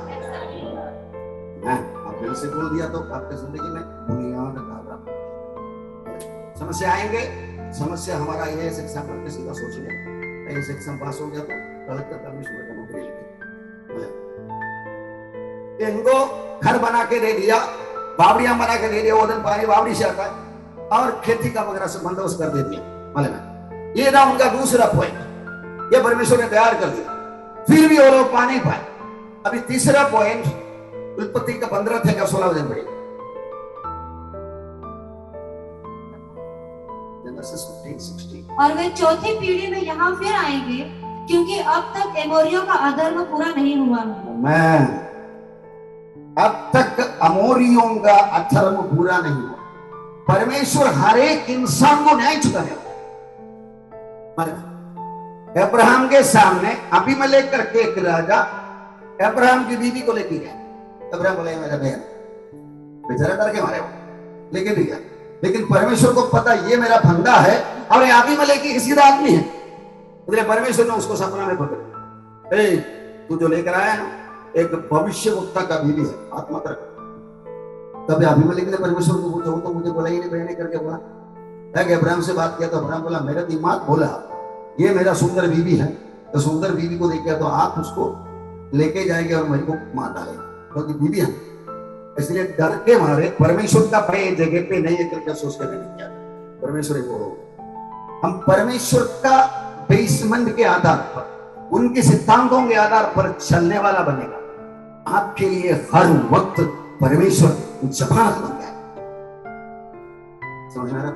[SPEAKER 1] आप दिल से बोल दिया तो आपकी जिंदगी में बुनियाद डाला। समस्या आएंगे, समस्या हमारा ये एग्जाम करके सीधा सोच लिया, इस एग्जाम पास हो गया तो कलेक्टर परमेश्वर का नौकरी लेंगे। इनको घर बना के दे दिया, बावड़ियां बना के दे दिया, वो दिन पानी बावड़ी से आता है, और खेती का वगैरह से बंदोबस्त कर दे दिया। मालूम, ये था उनका दूसरा पॉइंट, ये परमेश्वर ने तैयार कर दिया। फिर भी वो लोग पा नहीं पाए। अभी तीसरा पॉइंट उत्पत्ति का 15 थे का 16 वचन पढ़िए।
[SPEAKER 2] और वे चौथी पीढ़ी में यहाँ फिर आएंगे, क्योंकि अब तक एमोरियों का अधर्म पूरा नहीं हुआ है।
[SPEAKER 1] मैं अब तक अमोरियों का अधर्म पूरा नहीं हुआ। परमेश्वर हर एक इंसान को न्याय चुकाने वाला। अब्राहम के सामने अबीमेलेक करके एक राजा अब्राहम की बीवी को लेके गया। अब्राहम बोला मेरा बहन, बेचारा डर के मारे वो लेके भी गया, लेकिन परमेश्वर को पता ये मेरा फंदा है और ये अबीमेलेक की किसी का आदमी है, इसलिए परमेश्वर ने उसको सपना में पकड़, ए तू जो लेकर आया ना एक भविष्यवक्ता का बीवी है, आत्मा कर। तब अबीमेलेक ने परमेश्वर को पूछा, वो तो मुझे बोला ही नहीं, बहने करके बोला। अब्राहम से बात किया तो अब्राहम बोला मेरा दिमाग बोला ये मेरा सुंदर बीवी है, तो सुंदर बीवी को देखा तो आप उसको लेके जाएंगे और मेरे को मार डालेंगे क्योंकि तो बीवी है, इसलिए डर के मारे परमेश्वर का भय जगह पे नहीं है करके सोच कर नहीं किया। परमेश्वर को हम परमेश्वर का बेसमेंट के आधार पर, उनके सिद्धांतों के आधार पर चलने वाला बनेगा। आपके लिए हर वक्त परमेश्वर जमानत बन गया, समझ में आ रहा?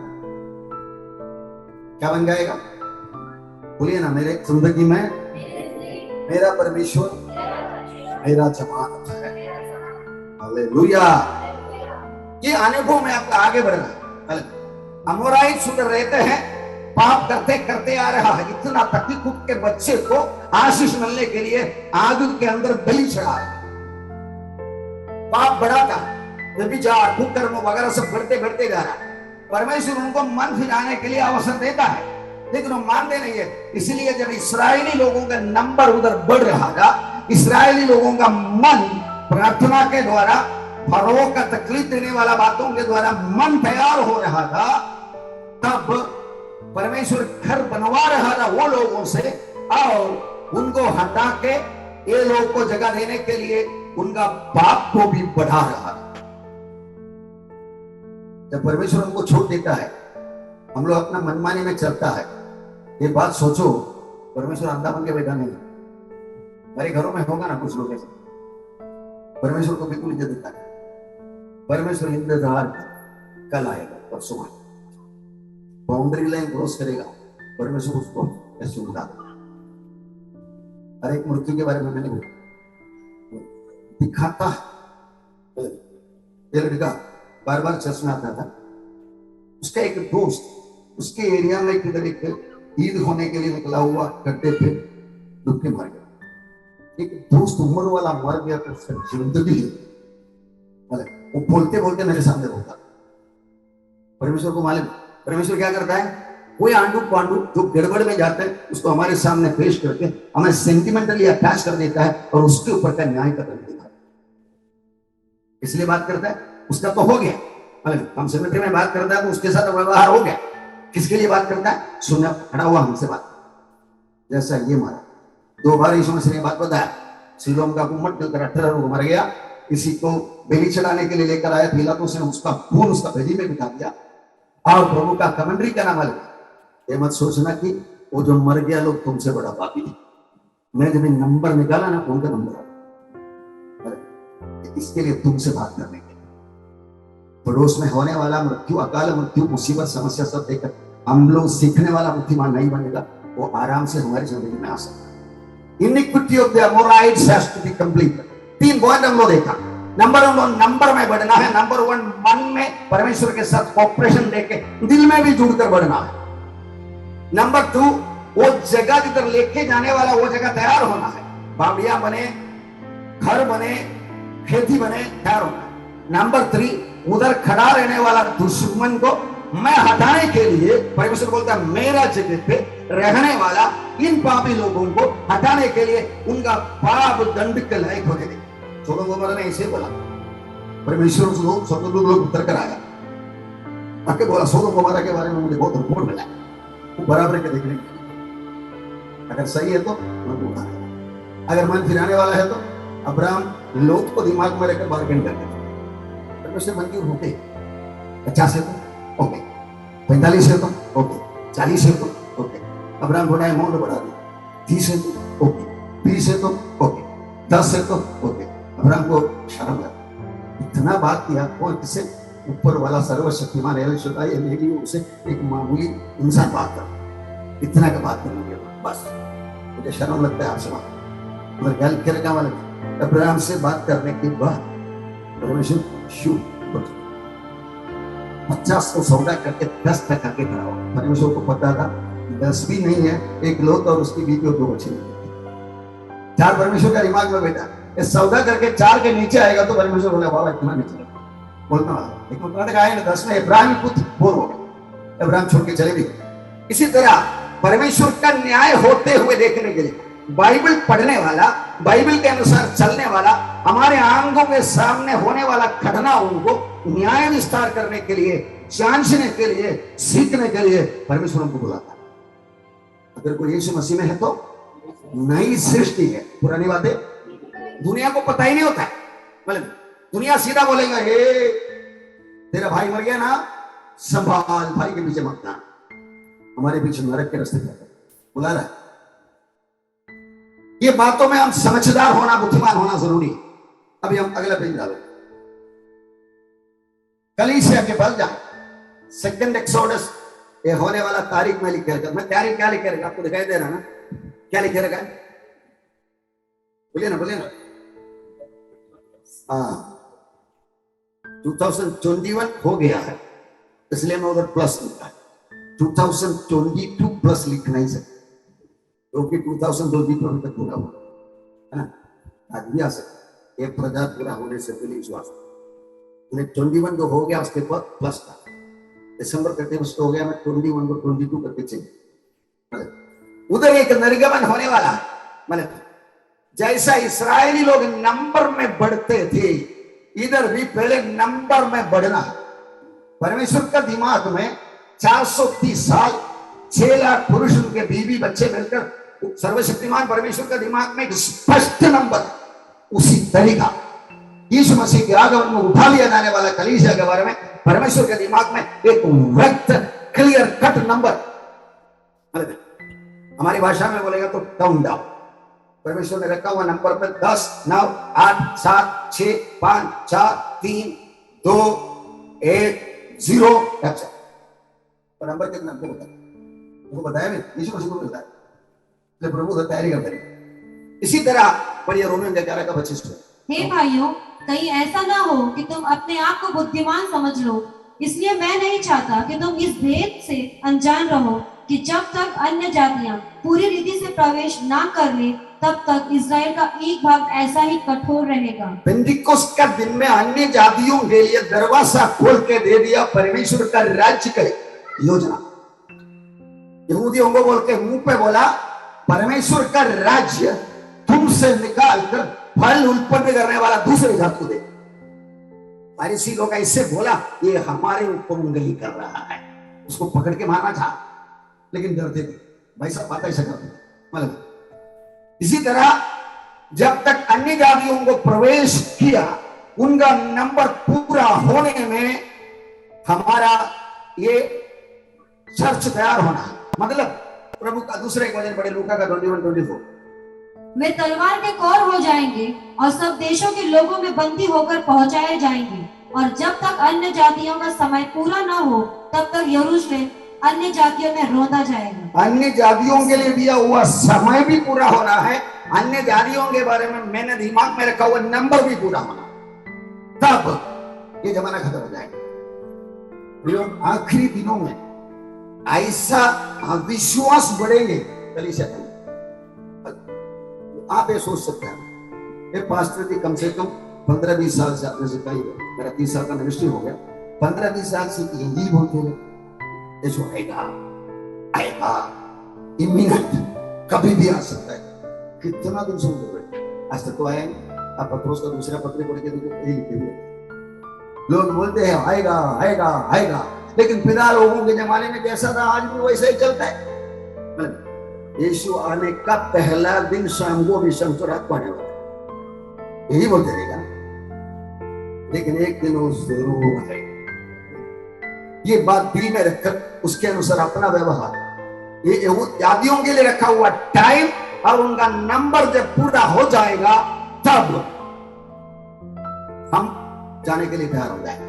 [SPEAKER 1] क्या बन जाएगा? बोलिए ना, मेरे जिंदगी में मेरा परमेश्वर मेरा जमानत है। हालेलुया। ये अनुभव में आपका आगे बढ़ना। अमोराइट सुधर रहते हैं, पाप करते करते आ रहा है, इतना तक कि खुद के बच्चे को आशीष मिलने के लिए आग के अंदर बलि चढ़ा है। पाप बढ़ाता, व्यभिचार, कुकर्म वगैरह सब बढ़ते बढ़ते जा रहा है। परमेश्वर उनको मन फिराने के लिए अवसर देता है, लेकिन वो मानते नहीं है। इसलिए जब इस्राएली लोगों का नंबर उधर बढ़ रहा था, इस्राएली लोगों का मन प्रार्थना के द्वारा, फरो का तकलीफ देने वाला बातों के द्वारा मन तैयार हो रहा था, तब परमेश्वर घर बनवा रहा था वो लोगों से और उनको हटा के ये लोग को जगह देने के लिए उनका पाप को भी बढ़ा रहा था। जब परमेश्वर हमको छोड़ देता है, हम लोग अपना मनमानी में चलता है। ये बात सोचो, परमेश्वर अंधा बन के बैठा नहीं है। हमारे घरों में होगा ना कुछ लोग ऐसे, परमेश्वर को बिल्कुल इज्जत देता है। परमेश्वर इंतजार कल आएगा, परसों आएगा, बाउंड्री लाइन क्रॉस करेगा, परमेश्वर उसको ऐसे उड़ा देगा। हर एक मृत्यु के बारे में मैंने दिखाता है। ये लड़का बार बार चर्च में आता था, उसका एक दोस्त उसके एरिया में किधर एक ईद होने के लिए निकला हुआ करते थे, डूब के मर गया। एक दोस्त उम्र वाला मर गया तो उसका जिंदगी वो बोलते बोलते मेरे सामने बोलता। परमेश्वर को मालूम, परमेश्वर क्या करता है, कोई आंडू पांडू जो गड़बड़ में जाता है उसको हमारे सामने पेश करके हमें सेंटिमेंटली अटैच कर देता है और उसके ऊपर का न्याय कर देता है। इसलिए बात करता है, उसका तो हो गया, हम सेमेट्री में बात करता है तो उसके साथ व्यवहार हो गया। किसके लिए बात करता है? सुनने खड़ा हुआ हमसे बात। जैसा ये मारा 2 बार यीशु मसीह ने बात बताया, सीलोम का कुम्मट जलकर 18 लोग मर गया, किसी को बलि चढ़ाने के लिए लेकर आया, पिलातुस ने उसका खून उसका बलि में बिता दिया और प्रभु का कमेंट्री करना वाले। ये मत सोचना कि वो जो मर गया लोग तुमसे बड़ा पापी है। मैं जब नंबर निकाला ना, कौन का नंबर आया, इसके लिए तुमसे बात करने के लिए। पड़ोस में होने वाला मृत्यु, अकाल मृत्यु, मुसीबत, समस्या सब देखकर हम लोग सीखने वाला बुद्धिमान नहीं बनेगा, वो आराम से हमारी जिंदगी में आ सकता है। Iniquity of the Amorites has to be complete। 3 point हम लोग देखा। नंबर 1 नंबर में बढ़ना है। नंबर 1 मन में परमेश्वर के साथ कॉपरेशन देके दिल में भी जुड़कर बढ़ना है। नंबर 2 वो जगह जिधर लेके जाने वाला वो जगह तैयार होना है। बावड़ियां बने, घर बने, खेती बने, तैयार होना है। नंबर 3 उधर खड़ा रहने वाला दुश्मन को मैं हटाने के लिए परमेश्वर बोलता है मेरा जगह पे रहने वाला इन पापी लोगों को हटाने के लिए उनका पाप दंड के लायक होने दे। सोदोम गोमोरा ने ऐसे बोला, परमेश्वर स्वर्गदूत लोग उतर कर आया, आके बोला सोदोम गोमोरा के बारे में मुझे बहुत रिपोर्ट मिला, वो बराबर के देखने के लिए अगर सही है तो मन उठा, अगर मन फिराने वाला है तो अब्राहम लोत को दिमाग में रखकर बार्गेन कर देते। परमेश्वर मंजूर होते 50 है तो ओके, 45 है तो ओके, 40 है तो ओके, अब्राहम थोड़ा अमाउंट बढ़ा दिया, 30 है तो ओके, 20 है तो ओके, 10 है तो ओके। अब्राहम को शर्म लगा, इतना बात किया, और किसे ऊपर वाला सर्वशक्तिमान एल शदाई मेरी उसे एक मामूली इंसान बात कर, इतना का बात करने बस मुझे शर्म लगता है आपसे बात। मगर गल करने वाले अब्राहम से बात करने के बाद परमेश्वर शू 50 को सौदा करके 10 तक आके खड़ा हो। परमेश्वर को पता था 10 भी नहीं है, एक लोथ और उसकी बीवी और 2 बच्चे नहीं। 4 परमेश्वर का दिमाग में बेटा, ये सौदा करके 4 के नीचे आएगा तो परमेश्वर बोला बाबा इतना नीचे बोलना वाला। एक मतलब आया ना 10 में इब्राहिम पुत्र बोर हो गए, इब्राहिम छोड़ के चले भी। इसी तरह परमेश्वर का न्याय होते हुए देखने के लिए बाइबल पढ़ने वाला, बाइबल के अनुसार चलने वाला, हमारे आंखों के सामने होने वाला घटना उनको न्याय विस्तार करने के लिए, जांचने के लिए, सीखने के लिए परमेश्वर हमको बुलाता है। अगर कोई यीशु मसीह में है तो नई सृष्टि है, पुरानी बातें दुनिया को पता ही नहीं होता है। मतलब दुनिया सीधा बोलेगा हे तेरा भाई मर गया ना, संभाल, भाई के पीछे मत ना, हमारे पीछे नरक के रास्ते पर बुला रहा है। ये बातों में हम समझदार होना, बुद्धिमान होना जरूरी है। अभी हम अगला पेज डालो, कलीसिया के बल जाए, सेकंड एक्सोडस, ये होने वाला तारीख में लिखे रखा। मैं तारीख क्या लिखे रखा आपको दिखाई दे रहा ना, क्या लिखे रखा है? बोलिए ना, बोलिए ना। हाँ 2021 हो गया है, इसलिए मैं उधर प्लस लिखा है। 2022 प्लस लिख नहीं सकते क्योंकि 2022 अभी तक पूरा हुआ है ना, आज भी आ सकता। एक प्रजा पूरा होने से पहले विश्वास 21 जो हो गया उसके बाद प्लस था, दिसंबर 31 हो गया, मैं 21 को 22 करके चाहिए। उधर एक निर्गमन होने वाला है। मतलब जैसा इस्राएली लोग नंबर में बढ़ते थे, इधर भी पहले नंबर में बढ़ना। परमेश्वर का दिमाग में 430 साल 6 लाख पुरुष उनके बीवी बच्चे मिलकर सर्वशक्तिमान परमेश्वर का दिमाग में एक स्पष्ट नंबर, उसी तरीका यीशु मसीह के आगमन में उठा लिया जाने वाला कलीसिया के बारे में परमेश्वर के दिमाग में एक व्यक्त क्लियर कट नंबर। हमारी भाषा में बोलेगा तो काउंट डाउन, परमेश्वर ने रखा हुआ नंबर पर 10 9 8 7 6 5 4 3 2 1 0 नंबर कितना आपको बताया नहीं, यीशु मसीह को बताया, इसलिए प्रभु का तैयारी करते हैं। इसी तरह पढ़िए रोमियो 11 का 25।
[SPEAKER 2] हे भाइयों, कहीं ऐसा ना हो कि तुम अपने आप को बुद्धिमान समझ लो, इसलिए मैं नहीं चाहता कि तुम इस भेद से अनजान रहो कि जब तक अन्य जातियां पूरी रीति से प्रवेश ना कर ले तब तक इस्राएल का एक भाग ऐसा ही कठोर रहेगा।
[SPEAKER 1] पेंटिकोस्ट का दिन में अन्य जातियों के लिए दरवाजा खोल के दे दिया परमेश्वर का राज्य का योजना। यहूदियों को बोल के मुंह पे बोला परमेश्वर का राज्य तुमसे निकाल कर फल उत्पन्न करने वाला दूसरे जात को दे। फारिसी लोग ऐसे बोला ये हमारे ऊपर उंगली कर रहा है, उसको पकड़ के मारना था लेकिन डरते थे, भाई साहब बात ऐसा करते। मतलब इसी तरह जब तक अन्य जातियों को प्रवेश किया उनका नंबर पूरा होने में हमारा ये चर्च तैयार होना, मतलब प्रभु का दूसरा एक वचन पढ़े लूका का 21-24।
[SPEAKER 2] वे तलवार के कौर हो जाएंगे और सब देशों के लोगों में बंदी होकर पहुंचाए जाएंगे, और जब तक अन्य जातियों का समय पूरा ना हो तब तक यरूशलेम अन्य जातियों में रोंदा जाएगा। अन्य जातियों के लिए दिया हुआ समय भी पूरा होना है, अन्य जातियों के बारे में मैंने दिमाग में रखा हुआ नंबर भी पूरा होना, तब ये जमाना खत्म हो जाएगा। आखिरी दिनों में ऐसा विश्वास बढ़ेंगे कलीसिया में, आप ये सोच सकते हैं ये पास्टर जी कम से कम 15-20 साल से आपने से कही, मेरा 30 साल का मिनिस्ट्री हो गया, 15-20 साल से यही बोलते हैं यीशु आएगा आएगा, इमिनेंट, कभी भी आ सकता है। कितना दिन सुन रहे, आज तक तो आया नहीं। आप पत्रोस का दूसरा पत्र पढ़ के देखो, यही लिखे हुए लोग बोलते हैं आएगा आएगा आएगा, लेकिन पिता लोगों के जमाने में जैसा था आज भी वैसे ही चलता है। यीशु आने का पहला दिन शाम को भी रात को आने वाला, यही बोलते रहेगा, लेकिन एक दिन वो जरूर आएगा। ये बात दिल में रखकर उसके अनुसार अपना व्यवहार, ये जातियों के लिए रखा हुआ टाइम और उनका नंबर जब पूरा हो जाएगा तब हम जाने के लिए तैयार हो जाएंगे।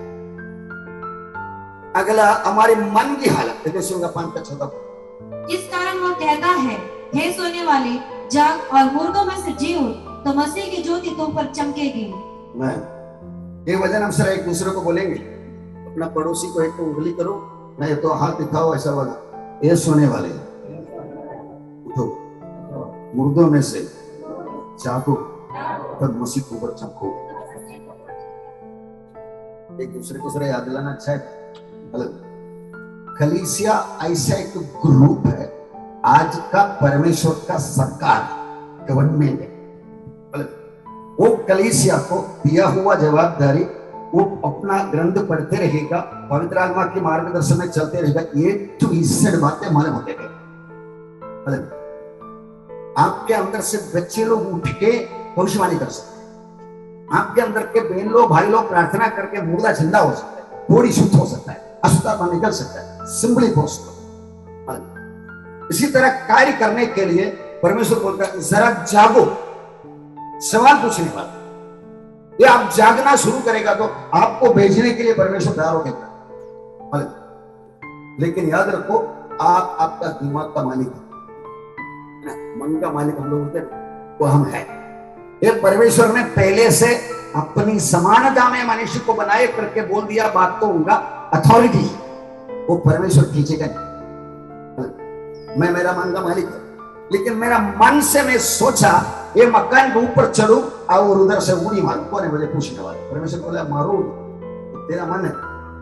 [SPEAKER 2] अगला हमारे मन की हालत, देखो 5-6। इस कारण वह कहता है, हे सोने वाले जाग और मुर्दों में से जी उठ, तो मसीह की ज्योति तुम पर चमकेगी।
[SPEAKER 1] ये वचन हम सर एक दूसरे को बोलेंगे, अपना पड़ोसी को एक तो उंगली करो, नहीं तो हाथ दिखाओ ऐसा वाला, ये सोने वाले उठो, मुर्दों में से जागो, तब मसीह के ऊपर चमको। एक दूसरे को जरा याद दिलाना अच्छा है। कलीसिया ऐसा एक ग्रुप है, आज का परमेश्वर का सरकार, गवर्नमेंट है। वो कलीसिया को दिया हुआ जवाबदारी, वो अपना ग्रंथ पढ़ते रहेगा, पवित्र आत्मा के मार्गदर्शन में चलते रहेगा। ये तो इससे बातें मालूम होते गए। आपके अंदर से बच्चे लोग उठ के भविष्यवाणी कर सकते हैं, आपके अंदर के बहन लोग भाई लोग प्रार्थना करके मुर्दा जिंदा हो सकता है, थोड़ी शुद्ध हो सकता है, अशुद्धात्मा निकल सकता है, सिंपली पॉसिबल। इसी तरह कार्य करने के लिए परमेश्वर बोलता है जरा जागो। सवाल पूछने वाला ये आप जागना शुरू करेगा तो आपको भेजने के लिए परमेश्वर तैयार हो गया। लेकिन याद रखो, आप आपका दिमाग का मालिक है, मन का मालिक हम लोग होते हैं, वो हम है। ये परमेश्वर ने पहले से अपनी समानता में मनुष्य को बनाए करके बोल दिया, बात तो उनका अथॉरिटी, वो परमेश्वर खींचेगा नहीं। मैं मेरा मन का मालिक है, लेकिन मेरा मन से मैं सोचा ये मकान के ऊपर चढ़ू और उधर से उड़ी मारू, कौन है मुझे पूछने वाला? परमेश्वर बोला मारो, तेरा मन है,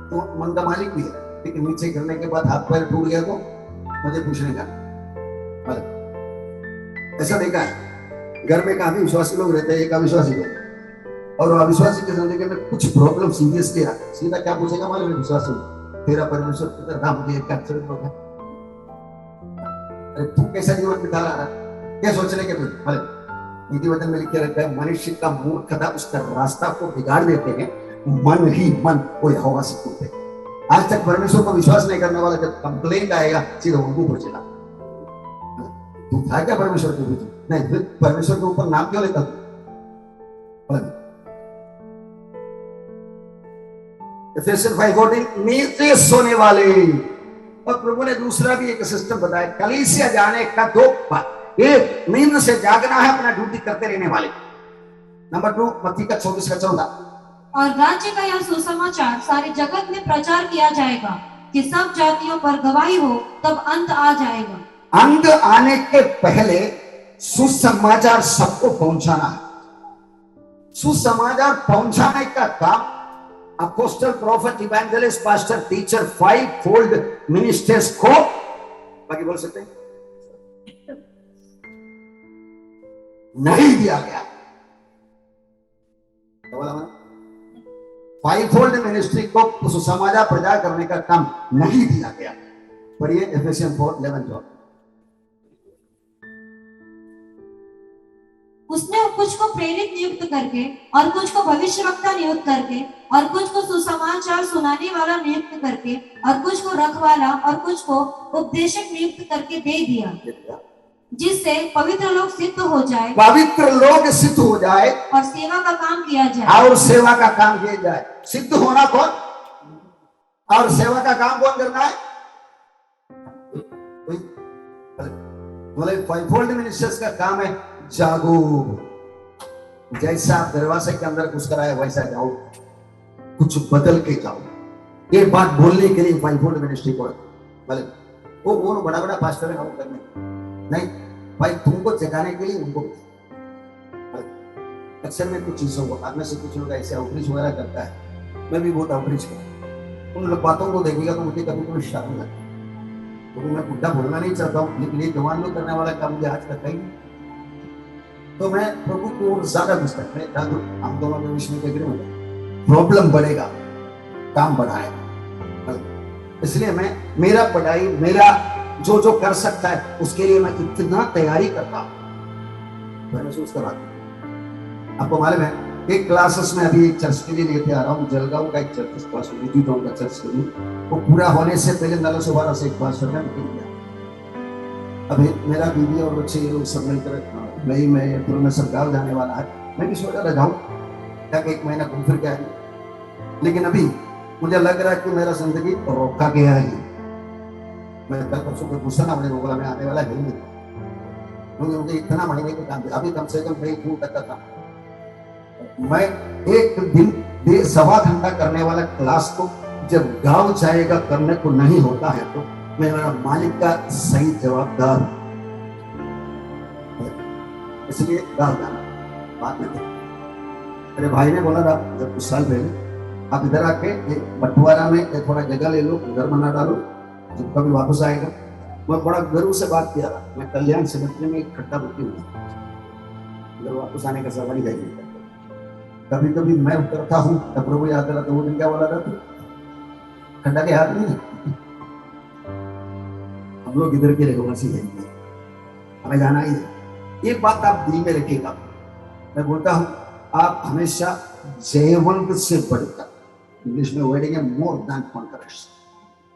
[SPEAKER 1] तो मन का मालिक भी है, लेकिन नीचे गिरने के बाद हाथ पैर टूट गया तो मुझे पूछने का। ऐसा देखा है, घर में काफी विश्वासी लोग रहते हैं, एक अविश्वासी लोग, और अविश्वासी की जिंदगी में कुछ प्रॉब्लम सीरियस किया, सीधा क्या पूछेगा मालूम है? विश्वासी, तेरा परमेश्वर किधर था? मुझे एक एक्सीडेंट हो गया। अरे तू कैसा जीवन बिता रहा है? क्या सोचने के बाद नीति वचन में लिखे रहता है, मनुष्य का मूर्खता उसका रास्ता को बिगाड़ देते हैं, मन ही मन वो यहोवा से पूछते। आज तक परमेश्वर को विश्वास नहीं करने वाला जब कंप्लेंट आएगा सीधा उनको पहुंचेगा, तू था क्या परमेश्वर के बीच? नहीं, फिर परमेश्वर के ऊपर नाम क्यों लेता? एफेसियंस 5:14 नीचे सोने वाले। और प्रभु ने दूसरा भी एक सिस्टम बताया, कलीसिया जाने का 2 बात। एक, नींद से जागना है, अपना ड्यूटी करते रहने वाले। नंबर 2, मत्ती का 24:14,
[SPEAKER 2] और राज्य का यह सुसमाचार सारे जगत में प्रचार किया जाएगा कि सब जातियों पर गवाही हो, तब अंत आ जाएगा।
[SPEAKER 1] अंत आने के पहले सुसमाचार सबको पहुंचाना है। सुसमाचार पहुंचाने का काम apostle, profit, evangelist, pastor, teacher, 5-fold ministers को, बाकी बोल सकते हैं, नहीं दिया गया। 5-fold मिनिस्ट्री को सुसमाचार प्रचार करने का काम नहीं दिया गया। पढ़िए एफेसियंस 4:11-12।
[SPEAKER 2] उसने कुछ को प्रेरित नियुक्त करके, और कुछ को भविष्यवक्ता नियुक्त करके, और कुछ को सुसमाचार सुनाने वाला नियुक्त करके, और कुछ को रखवाला, और कुछ को उपदेशक नियुक्त करके दे दिया, जिससे पवित्र लोग सिद्ध हो जाए,
[SPEAKER 1] पवित्र लोग सिद्ध हो जाए,
[SPEAKER 2] और सेवा का काम किया जाए।
[SPEAKER 1] और सेवा का काम किया जाए। सिद्ध होना कौन और सेवा का काम कौन करना है? बोले 5-fold मिनिस्टर्स का काम है जागो। जैसा आप दरवाजे के अंदर घुस कर आए वैसा जाओ, कुछ बदल के जाओ। ये बात बोलने के लिए 5-fold मिनिस्ट्री को बोले वो बड़ा बड़ा पास्टर है, हम करने नहीं भाई, तुमको जगाने के लिए उनको। अक्सर में कुछ चीजों को आप में से कुछ लोग ऐसे आउटरीच वगैरह करता है, मैं भी बहुत आउटरीच करता। उन लोग बातों को देखेगा तो मुझे कभी कभी शर्म लगता है, क्योंकि मैं बुढ़ा बोलना नहीं चाहता हूँ, लेकिन ये जवान लोग करने वाला काम मुझे आज तक नहीं। तो मैं प्रभु को और ज्यादा गुस्सा है, हम दोनों में विषय के गिरे प्रॉब्लम बढ़ेगा, काम बढ़ाएगा। इसलिए मैं मेरा पढ़ाई, मेरा जो जो कर सकता है उसके लिए मैं इतना तैयारी करता हूं, मैं महसूस कर रहा हूं। आपको मालूम है, एक क्लासेस में अभी एक चर्च के लिए लेते आ रहा हूँ, जलगांव का एक चर्च क्लास का चर्च के लिए, वो पूरा होने से पहले 912 से एक बार करना निकल गया। अभी मेरा बीवी और बच्चे ये लोग सब मिलकर भाई मैं प्रोफेसर गांव जाने वाला है, मैं भी सोचा था जाऊं ताकि 1 महीना घूम फिर के आए, लेकिन अभी मुझे लग रहा है कि मेरा जिंदगी रोका गया है। मैं कल परसों को गुस्सा ना बने रोकला में आने वाला है नहीं, क्योंकि मुझे इतना महीने के काम अभी कम से कम 1 तक का था। मैं एक दिन 1.25 घंटा करने वाला क्लास को जब गाँव जाएगा करने को नहीं होता है तो मैं मेरा मालिक का सही जवाबदार, इसलिए गाँव जाना बात नहीं। मेरे भाई ने बोला था जब कुछ साल पहले, आप इधर आके एक बंटवारा में एक थोड़ा जगह ले लो, घर बना डालो, जब कभी वापस आएगा। मैं बड़ा गर्व से बात किया था, मैं कल्याण समिति में एक खट्टा बुकी हुई, इधर वापस आने का सवाल ही नहीं करता। कभी कभी मैं उतरता हूँ तब प्रभु याद करा, तो वो दिन क्या बोला था, तू खड्डा के हाथ नहीं, हम लोग इधर के रहवासी हैं, हमें जाना ही है। एक बात आप दिल में रखिएगा, मैं बोलता हूँ आप हमेशा जयवंत से बढ़कर, इंग्लिश में वर्डिंग है मोर देन कॉन्करर्स।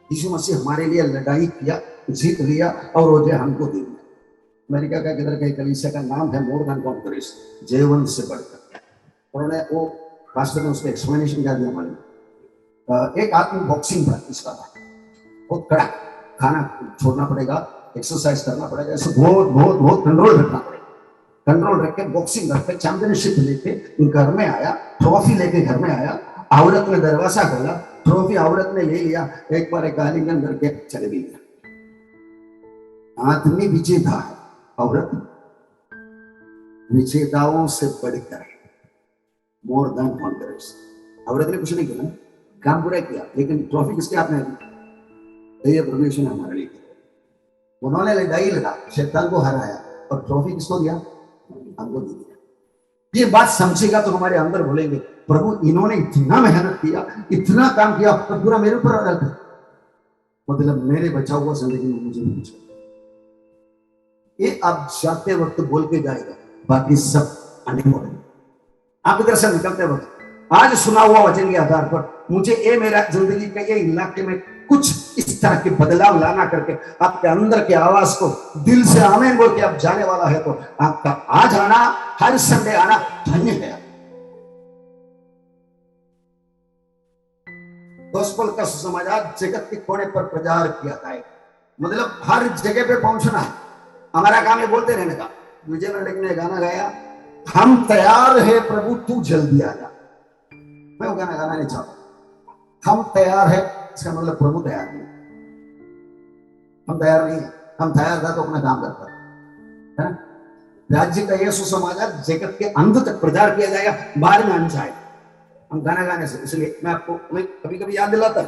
[SPEAKER 1] यीशु मसीह हमारे लिए लड़ाई किया, जीत लिया और वो जय हमको दे दिया। अमेरिका का किधर का कलीसिया का नाम है मोर देन कॉन्करर्स, जयवंत से बढ़कर। उन्होंने वो पास्टर ने उसको एक्सप्लेनेशन क्या दिया हमारे, एक आदमी बॉक्सिंग प्रैक्टिस कर रहा है, बहुत कड़ा, खाना छोड़ना पड़ेगा, एक्सरसाइज करना पड़ेगा, ऐसे बहुत बहुत बहुत कंट्रोल रखना पड़ेगा। कंट्रोल रख के बॉक्सिंग करके चैंपियनशिप लेके घर में आया, ट्रॉफी लेके घर में आया। औरत ने दरवाजा खोला, ट्रॉफी औरत ने ले लिया, एक बार एक आलिंगन करके चले गई। आदमी विजेता है, औरत विजेताओं से बढ़कर, मोर देन कॉन्करर्स। औरत ने कुछ नहीं किया, काम पूरा किया, लेकिन ट्रॉफी किसके हाथ में है? परमेश्वर ने हमारे लिए। उन्होंने लड़ाई लड़ा, शैतान को हराया और ट्रॉफी किसको दिया? हमको दे दिया। ये बात समझेगा तो हमारे अंदर बोलेंगे, प्रभु इन्होंने इतना मेहनत किया, इतना काम किया, तो पूरा मेरे ऊपर डालते, मतलब मेरे बचा हुआ जिंदगी में मुझे नहीं बचा। ये आप जाते वक्त बोल के जाएगा, बाकी सब आने वाले। आप इधर से निकलते वक्त आज सुना हुआ वचन के आधार पर मुझे ये मेरा जिंदगी के ये इलाके में कुछ इस तरह के बदलाव लाना करके आपके अंदर की आवाज को दिल से आमीन बोल के आप जाने वाला है, तो आपका आज आना, हर संडे आना धन्य है। गॉस्पेल का सुसमाचार जगत के कोने पर प्रचार किया जाए, मतलब हर जगह पे पहुंचना है। हमारा काम है बोलते रहने का। विजय मेंढक ने गाना गाया, हम तैयार है प्रभु तू जल्दी आ जा। मैं वो गाना गाना नहीं चाहता। हम तैयार है इसका मतलब प्रभु तैयार नहीं, हम तैयार नहीं है। हम तैयार था तो अपना काम करता है। राज्य का यह सुसमाचार जगत के अंत तक प्रचार किया जाएगा, बाहर में आना चाहे हम गाना गाने से। इसलिए मैं आपको कभी कभी याद दिलाता,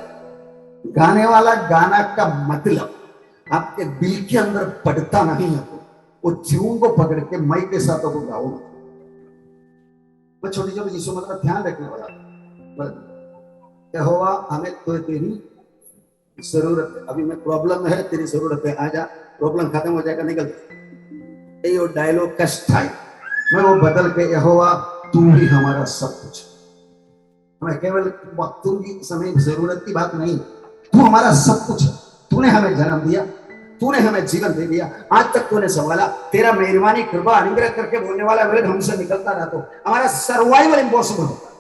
[SPEAKER 1] गाने वाला गाना का मतलब आपके दिल के अंदर पड़ता नहीं है, तो वो ट्यून को पकड़ के माइक के साथ को गाओ। मैं छोटी छोटी चीजों मतलब ध्यान रखने वाला, यहोवा हमें तो तेरी जरूरत है, अभी मैं प्रॉब्लम है, तेरी जरूरत है, आजा, प्रॉब्लम खत्म हो जाएगा, निकल। ये डायलॉग का स्टाइल मैं वो बदल के, यहोवा तू ही हमारा सब कुछ। हमें केवल वक्तों की समय जरूरत की बात नहीं, तू हमारा सब कुछ है। तूने हमें जन्म दिया, तूने हमें जीवन दे दिया, आज तक तूने संभाला। तेरा मेहरबानी कृपा अनुग्रह करके बोलने वाला वर्ड हमसे निकलता रहा तो हमारा सर्वाइवल इम्पॉसिबल होता।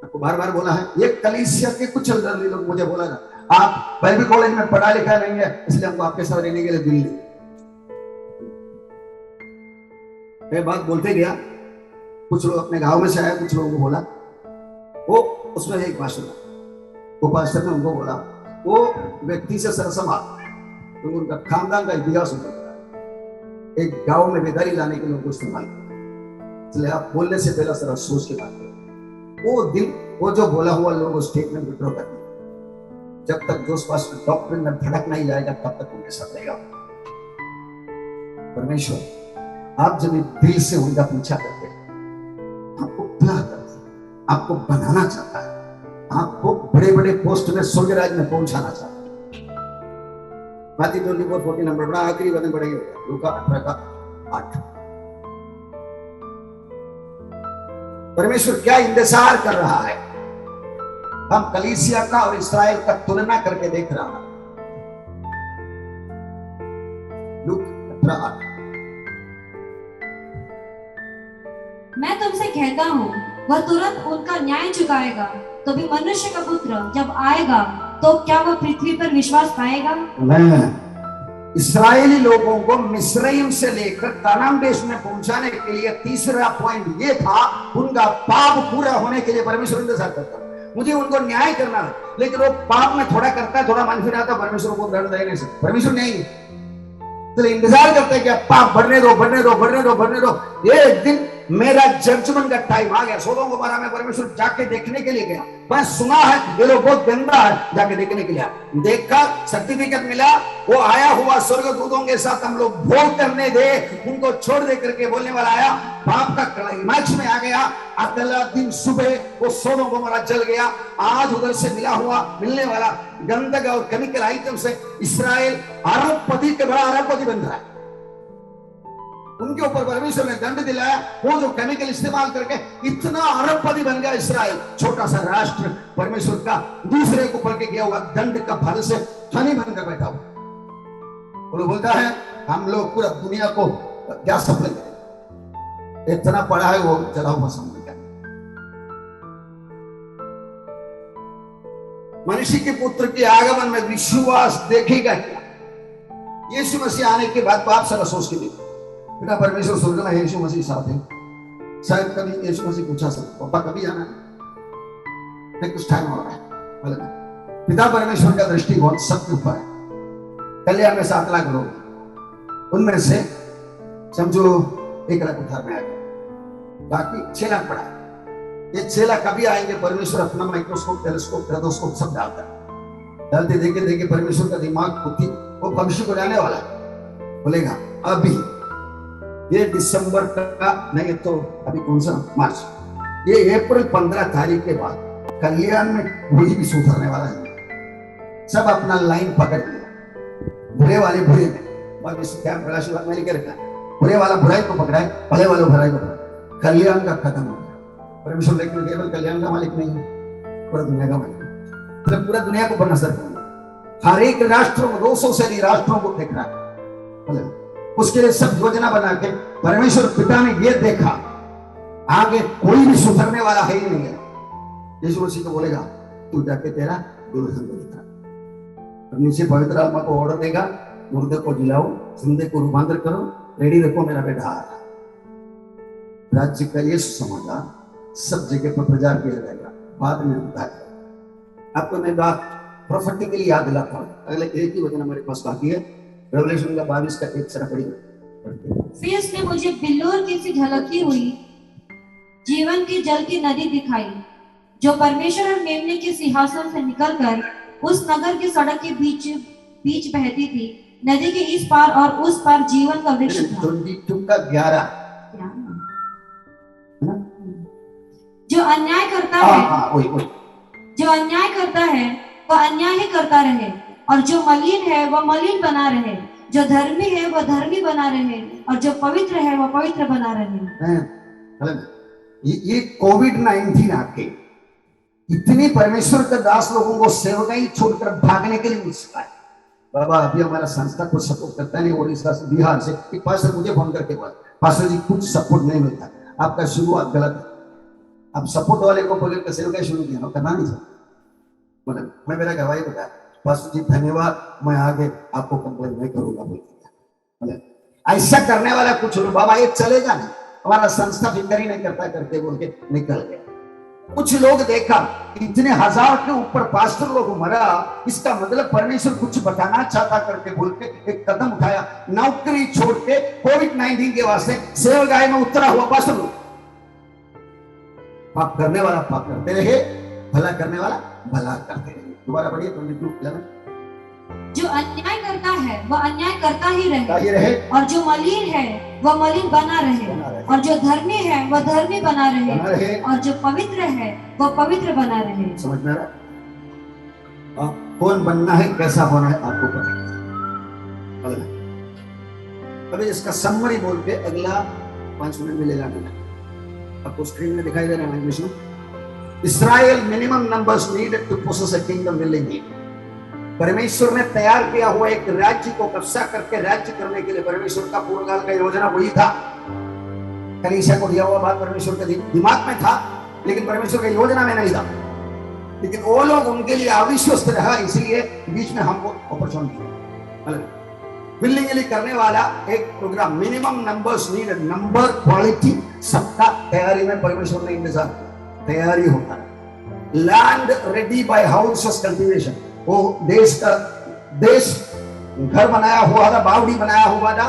[SPEAKER 1] आपको बार बार बोला है, ये कलीसिया के कुछ एल्डरली लोग मुझे बोला ना, आप बाइबल कॉलेज में पढ़ा लिखा नहीं है, इसलिए हमको आपके साथ रहने के लिए दिल नहीं। मैं बात बोलते गया, कुछ लोग अपने गांव में से आए, कुछ लोगों को बोला, वो उसमें एक पास्टर था, वो पास्टर ने उनको बोला, वो व्यक्ति से सरसमा तो उनका खानदान का इतिहास होता, एक गांव में बेदारी लाने के लिए उनको इस्तेमाल किया। इसलिए आप बोलने से पहले जरा सोच के बात करें। वो दिन वो जो बोला हुआ लोग स्टेटमेंट विड्रॉ कर दिया। जब तक जो पास्टर डॉक्ट्रिन में भड़क नहीं जाएगा तब तक उनके साथ रहेगा। परमेश्वर आप जब दिल से उनका पीछा करते हैं, आपको प्यार करते हैं, आपको बनाना चाहता है, आपको बड़े बड़े पोस्ट में स्वर्ग राज में पहुंचाना चाहता है। मत्ती 24:14 नंबर बड़ा आखिरी वचन पढ़ेंगे, लूका 18:8। परमेश्वर क्या इंतजार कर रहा है? हम कलीसिया का और इस्राएल का तुलना करके देख रहा है। लूका 18:8।
[SPEAKER 2] मैं तुमसे कहता हूँ, वह तुरंत उनका न्याय चुकाएगा। तो भी मनुष्य का पुत्र जब आएगा तो क्या वह पृथ्वी पर विश्वास पाएगा?
[SPEAKER 1] इस्राएली लोगों को मिस्रईम से लेकर कानान देश में पहुंचाने के लिए तीसरा पॉइंट ये था, उनका पाप पूरा होने के लिए परमेश्वर इंतजार करता। मुझे उनको न्याय करना है, लेकिन वो पाप में थोड़ा करता है, थोड़ा मन फिर आता, परमेश्वर को दंड दे नहीं सकता। परमेश्वर नहीं, तो इंतजार करते हैं कि पाप बढ़ने दो, बढ़ने दो, बढ़ने दो, बढ़ने दो। एक दिन मेरा जजमेंट का टाइम आ गया। सोदोम गोमोरा में परमेश्वर जाके देखने के लिए गया। मैं सुना है ये लोग बहुत गंदा है, जाके देखने के लिए देखा, सर्टिफिकेट मिला। वो आया हुआ स्वर्गदूतों के साथ हम लोग भोग करने दे, उनको छोड़ दे करके बोलने वाला आया। पाप का क्लाइमैक्स में आ गया। अगला दिन सुबह वो सोदोम गोमोरा जल गया। आज उधर से मिलने वाला गंधक और केमिकल आइटम से इसराइल अरबपति के बड़ा अरबपति बन रहा है। उनके ऊपर परमेश्वर ने दंड दिलाया। वो जो केमिकल इस्तेमाल करके इतना अरबपति बन गया इसराइल, छोटा सा राष्ट्र, परमेश्वर का दूसरे को ऊपर के किया हुआ दंड का फल से धनी बनकर बैठा हुआ। वो बोलता है हम लोग पूरा दुनिया को क्या सफल करें, इतना पड़ा है वो चला हुआ समझ गया। मनुष्य के पुत्र के आगमन में विश्वास देखेगा क्या? यीशु मसीह आने के बाद बाप सारा सोच के देखो, बेटा परमेश्वर स्वर्ग में यीशु मसीह साथ है। शायद कभी यीशु मसीह पूछा सकता, पापा कभी आना है? कुछ टाइम हो रहा है। पिता परमेश्वर का दृष्टिकोण सबके ऊपर है। कल्याण में 7 लाख लोग, उनमें से समझो 1 लाख उधार में आ गए, बाकी 6 लाख पड़ा है। ये 6 लाख कभी आएंगे? परमेश्वर अपना माइक्रोस्कोप, टेलीस्कोप, टेलीस्कोप सब डालता है। डालते देखे देखे परमेश्वर का दिमाग बुद्धि वो भविष्य को जाने वाला है। बोलेगा अभी ये दिसंबर का नहीं तो अभी कौन सा मार्च, ये अप्रैल 15 तारीख के बाद कल्याण में कोई भी सुधरने वाला है। सब अपना लाइन पकड़ लिया, बुरे वाले बुरे में, में लिखे रखा है, बुरे वाला बुराई को पकड़ाए, भले वाले बुराई को पकड़ाए। कल्याण का खत्म हो गया। परमेश्वर लेकिन केवल कल्याण का मालिक नहीं है, पूरा दुनिया का मालिक है। मतलब पूरा दुनिया को बनना सर, हर एक राष्ट्रों को, 200 से अधिक राष्ट्रों को देख रहा है। उसके लिए सब योजना बना के परमेश्वर पिता ने ये देखा आगे कोई भी सुधरने वाला है ही नहीं है। यीशु मसीह को बोलेगा तू जाके तेरा दुल्हन को दिखा, नीचे पवित्र आत्मा को ऑर्डर देगा, मुर्दे को जिलाओ, जिंदे को रूपांतर करो, रेडी रखो, मेरा बेटा आ रहा। राज्य का ये समाचार सब जगह पर प्रचार किया जाएगा, बाद में होता है। आपको मैं बात प्रोफेटिकली याद दिलाता हूँ। अगले एक ही वचन हमारे पास बाकी है, रेवलेशन का 22 का 1 सरा पढ़िए।
[SPEAKER 2] फिर उसने मुझे बिल्लोर की सी ढलकती हुई जीवन की जल की नदी दिखाई, जो परमेश्वर और मेमने के सिंहासन से निकलकर उस नगर की सड़क के बीच बीच बहती थी। नदी के इस पार और उस पार जीवन का वृक्ष था।
[SPEAKER 1] 22 का 11
[SPEAKER 2] जो अन्याय करता है, जो अन्याय करता है वह अन्याय ही करता रहे, और जो मलिन है वह मलिन बना रहे, जो धर्मी है वह धर्मी बना रहे, और जो पवित्र है वह पवित्र बना रहे।
[SPEAKER 1] ये कोविड-19 आके इतनी परमेश्वर के दास लोगों को सेवकाई छोड़कर भागने के लिए उत्सुक है। बाबा अभी हमारा संस्था को सपोर्ट करता है, ओडिशा से, बिहार से, कि पास्टर मुझे फोन करके बोला पास्टर जी कुछ सपोर्ट नहीं मिलता, आपका शुरुआत गलत है, आप सपोर्ट वाले को बोले तो सेवकाई शुरू किया, करना नहीं सर। बोले मैं मेरा गवाही बताया, पास्टर जी धन्यवाद, मैं आगे आपको कंप्लेन नहीं करूंगा बोल। ऐसा करने वाला कुछ लोग, बाबा ये चलेगा नहीं, हमारा संस्था फिक्र ही नहीं करता करके बोल के निकल गया। कुछ लोग देखा इतने हजार के ऊपर पास्टर लोग मरा, इसका मतलब परमेश्वर कुछ बताना चाहता करके बोल के एक कदम उठाया, नौकरी छोड़ के कोविड-19 के वास्ते सेवकाई में उतरा हुआ पास्टर लोग। पाप करने वाला पाप करते रहे, भला करने वाला भला करते रहे। दोबारा पढ़िए 22:11।
[SPEAKER 2] जो अन्याय करता है वह अन्याय करता ही रहे, और जो मलिन है वह मलिन बना रहे, और जो धर्मी है वह धर्मी बना रहे, और जो पवित्र है वह पवित्र बना रहे।
[SPEAKER 1] समझ में आ रहा? कौन बनना है, कैसा होना है, आपको पता है। अभी इसका समरी बोल के अगला 5 मिनट में ले जाना है। आपको स्क्रीन में दिखाई दे रहा है इंग्लिश में। Israel minimum numbers needed to possess a kingdom willingly. परमेश्वर ने तैयार किया हुआ एक राज्य को कब्जा करके राज्य करने के लिए परमेश्वर का पूर्वकाल का योजना वही था। कलीसिया को दिया हुआ बात परमेश्वर के दिमाग में था, लेकिन परमेश्वर की योजना में नहीं था। लेकिन वो लोग उनके लिए अविश्वस्त रहा, इसलिए बीच में हमको अपॉर्चुनिटी विलिंगली करने वाला एक program. Minimum numbers needed, number quality सबका तैयारी में परमेश्वर ने इंतजार, तैयारी होता है। Land ready by house cultivation, वो देश घर बनाया हुआ था, बावड़ी बनाया हुआ था,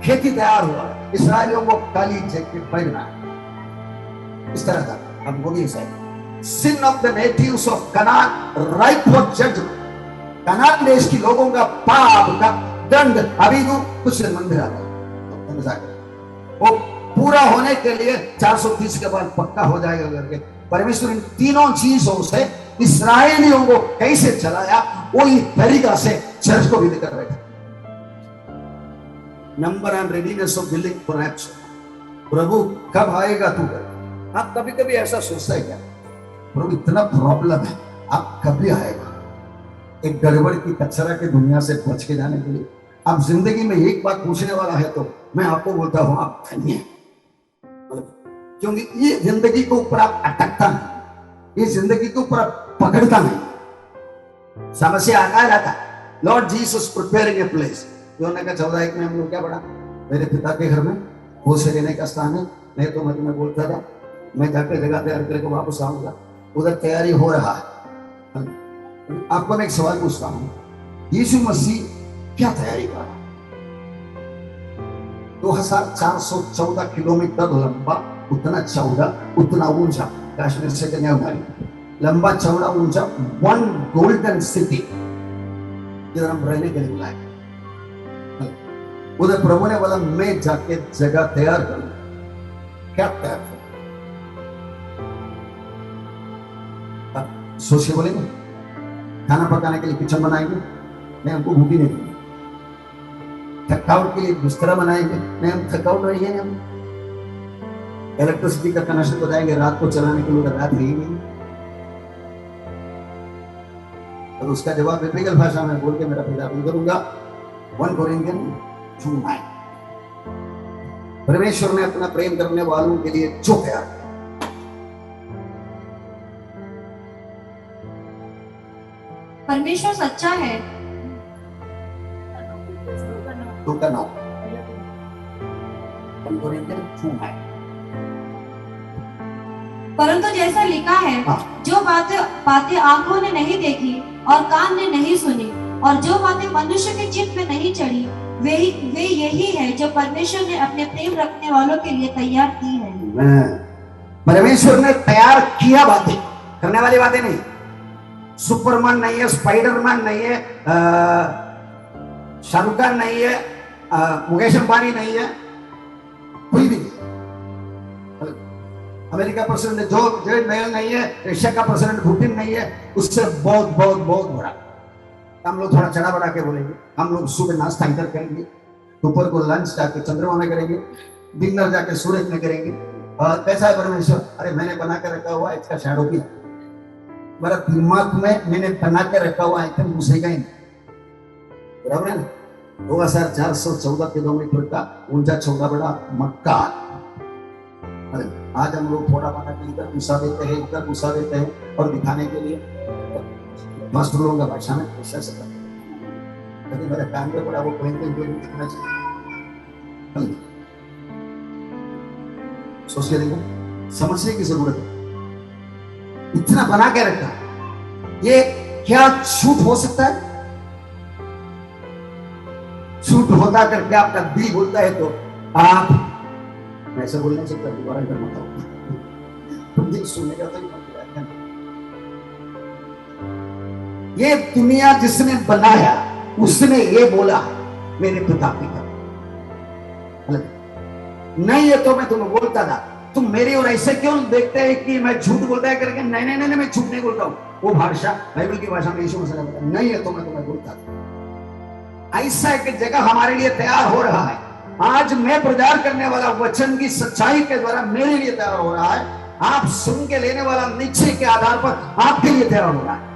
[SPEAKER 1] खेती तैयार हुआ। इसराइलियों को काली जैकेट पहनना इस तरह था। अब वो भी sin of the natives of Canaan ripe for judgment, Kanan देश की लोगों का पाप का दंड अभी तो कुछ मंदिर आ गया, वो पूरा होने के लिए 430 के बाद पक्का हो जाएगा करके परमेश्वर इन तीनों चीजों से इसराइलियों को कैसे चलाया, वो इस तरीका से चर्च को भी लेकर बैठा। Number and readiness of building for action, प्रभु कब आएगा तू कर। आप कभी कभी ऐसा सोचता है क्या, प्रभु इतना प्रॉब्लम है, आप कभी आएगा एक गड़बड़ की कचरा की दुनिया से बच के जाने के लिए। आप जिंदगी में एक बात पूछने वाला है तो मैं आपको बोलता हूं आप धन्य हैं, क्योंकि ये जिंदगी के ऊपर आप अटकता नहीं, ये जिंदगी के ऊपर आप पकड़ता नहीं। समस्या आकार आता, Lord Jesus preparing a place. यूहन्ना का 14:1 में हम लोग क्या पढ़ा, मेरे पिता के घर में वो से रहने का स्थान है। नहीं तो मैं तुम्हें बोलता था मैं जाकर जगह तैयार करके वापस आऊंगा, उधर तैयारी हो रहा है। आपको मैं एक सवाल पूछता हूं, यीशु मसीह क्या तैयारी कर रहा? 2414 किलोमीटर लंबा, उतना चौड़ा, उतना ऊंचा, कश्मीर से कन्याकुमारी, लंबा चौड़ा ऊंचा, वन गोल्डन सिटी जिधर हम रहने के लिए बुलाए। उधर प्रभु ने बोला मैं जाके जगह तैयार करूं। क्या तैयार करूं? सोच के बोलेंगे खाना पकाने के लिए किचन बनाएंगे, मैं हमको भूखी नहीं दूंगी। थकावट के लिए बिस्तरा बनाएंगे, नहीं हम थकावट रही है। हम इलेक्ट्रिसिटी का कनेक्शन बताएंगे, रात को चलाने के लिए रात रही नहीं। और उसका जवाब बिब्लिकल भाषा में बोल के मेरा प्रदान करूंगा। 1 कोरिन्थियन 2:9, परमेश्वर ने अपना प्रेम करने वालों के लिए जो तैयार किया।
[SPEAKER 2] परमेश्वर सच्चा है।
[SPEAKER 1] तो का नाम 1 कोरिन्थियन 2:9।
[SPEAKER 2] परंतु जैसा लिखा है, जो बातें आंखों ने नहीं देखी और कान ने नहीं सुनी और जो बातें मनुष्य के चित्त में नहीं चढ़ी, वे यही है जो परमेश्वर ने अपने प्रेम रखने वालों के लिए तैयार की है।
[SPEAKER 1] परमेश्वर ने तैयार किया, बातें करने वाली बातें नहीं। सुपरमैन नहीं है, स्पाइडरमैन नहीं है, शाहरुख खान नहीं है, मुकेश अंबानी नहीं है, कोई भी नहीं। अमेरिका प्रेसिडेंट जो मेल नहीं है, रशिया का प्रेसिडेंट पुतिन नहीं है, उससे बहुत बहुत बहुत बड़ा। हम लोग थोड़ा चढ़ा बढ़ा के बोलेंगे, हम लोग सुबह नाश्ता इधर करेंगे, दोपहर को लंच जाके चंद्रमा में करेंगे, डिनर जाके सूरज में करेंगे। और कैसा है परमेश्वर? अरे मैंने बना के रखा हुआ इसका शैडो भी मेरा दिमाग में, मैंने बना के रखा हुआ एकदम घुसेगा ही नहीं। बराबर है ना? 2414 किलोमीटर का ऊंचा चौड़ा बड़ा मक्का। आज हम लोग थोड़ा बना के इधर घुसा देते हैं, इधर घुसा देते हैं और दिखाने के लिए मास्टर लोगों का भाषा में ऐसा से करते हैं। लेकिन मेरा कैमरे बड़ा वो पहनते हुए दिखना चाहिए। सोच लेंगे, समझने की जरूरत है। इतना बना के रखा, ये क्या झूठ हो सकता है? झूठ होता करके आपका दिल बोलता है तो आप ऐसे बोल नहीं सकता। दोबारा करना तुम दिल सुनेगा तो ये दुनिया जिसने बनाया उसने ये बोला मेरे पिता पिता नहीं है तो मैं तुम्हें बोलता था, तुम मेरी और ऐसे क्यों देखते हैं कि मैं झूठ बोलता है करके? नहीं नहीं नहीं, मैं झूठ नहीं बोलता हूं। वो भाषा बाइबल की भाषा में यीशु मसीह ने नहीं है तो मैं तुम्हें बोलता था। ऐसा एक जगह हमारे लिए तैयार हो रहा है। आज मैं प्रचार करने वाला वचन की सच्चाई के द्वारा मेरे लिए तैयार हो रहा है। आप सुन के लेने वाला निश्चय के आधार पर आपके लिए तैयार हो रहा है।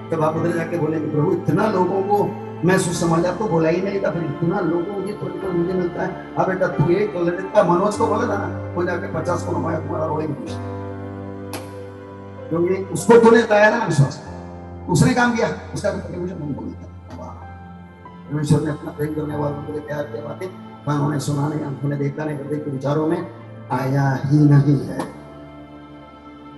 [SPEAKER 1] जब आप उधर जाके बोलेंगे प्रभु इतना लोगों को मैं सुसमाचार तो बोला ही नहीं था, फिर इतना लोगों को ये तो मुझे मिलता है। अब बेटा तू एक लड़का मनोज को बोला था ना, वो जाके 50 को नमाया तुम्हारा रोए नहीं, क्योंकि उसको तूने लाया ना विश्वास, उसने काम किया, उसका परमेश्वर ने अपना प्रेम करने वालों के लिए प्यार की बातें कानों ने सुना नहीं, आंखों ने देखा नहीं, हृदय के विचारों में आया ही नहीं है।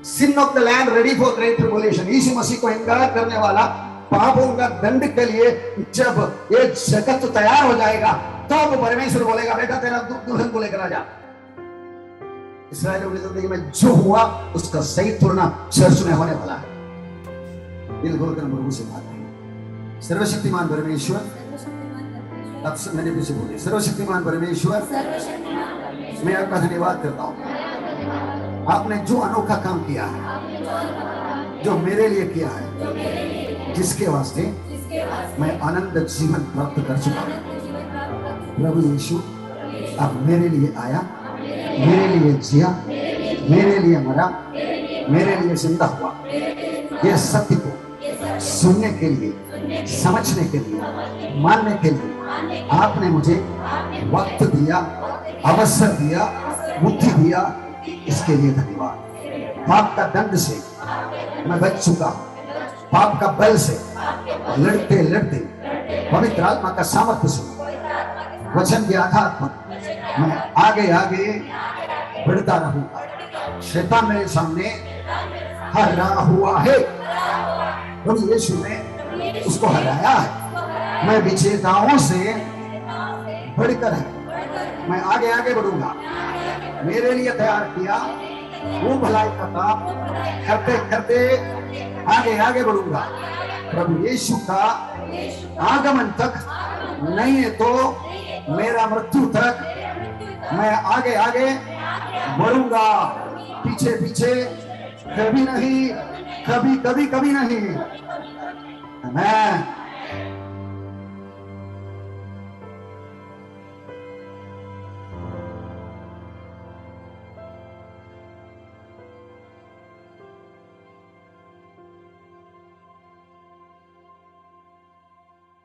[SPEAKER 1] sin of the land ready for great tribulation. यीशु मसीह को इनकार करने वाला पापों का दंड के लिए जब ये जगत तैयार हो जाएगा तब तो परमेश्वर बोलेगा बेटा तेरा दुल्हन को लेकर आ जा। इस्राएलियों की जिंदगी में जो हुआ उसका सही तुलना चर्च में होने वाला है। दिल खोलकर प्रभु से बात करें। सर्वशक्तिमान परमेश्वर, अब मैंने पीछे बोले, सर्वशक्तिमान परमेश्वर, मैं आपका धन्यवाद करता हूँ। आपने जो अनोखा काम किया है, जो मेरे लिए किया है, जिसके वास्ते मैं आनंद जीवन प्राप्त कर चुका हूँ। प्रभु यीशु अब मेरे लिए आया, मेरे लिए जिया, मेरे लिए मरा, मेरे लिए जिंदा हुआ। यह सत्य को सुनने के लिए, समझने के लिए, मानने के लिए आपने मुझे वक्त दिया, अवसर दिया, बुद्धि दिया। इसके लिए धन्यवाद। पाप का दंड से मैं बच चुका हूं। पाप का बल से लड़ते लड़ते पवित्र आत्मा का सामर्थ्य से, वचन के आधार पर मैं आगे आगे बढ़ता रहूंगा। शैतान मेरे सामने हरा हुआ है, प्रभु यीशु ने उसको हराया है। मैं विजेताओं से बढ़कर है, मैं आगे आगे बढ़ूंगा। मेरे लिए तैयार किया वो भलाई का काम करते करते आगे आगे बढ़ूंगा। प्रभु यीशु का आगमन तक नहीं है तो मेरा मृत्यु तक मैं आगे आगे बढ़ूंगा, पीछे पीछे कभी नहीं, कभी कभी कभी नहीं। मैं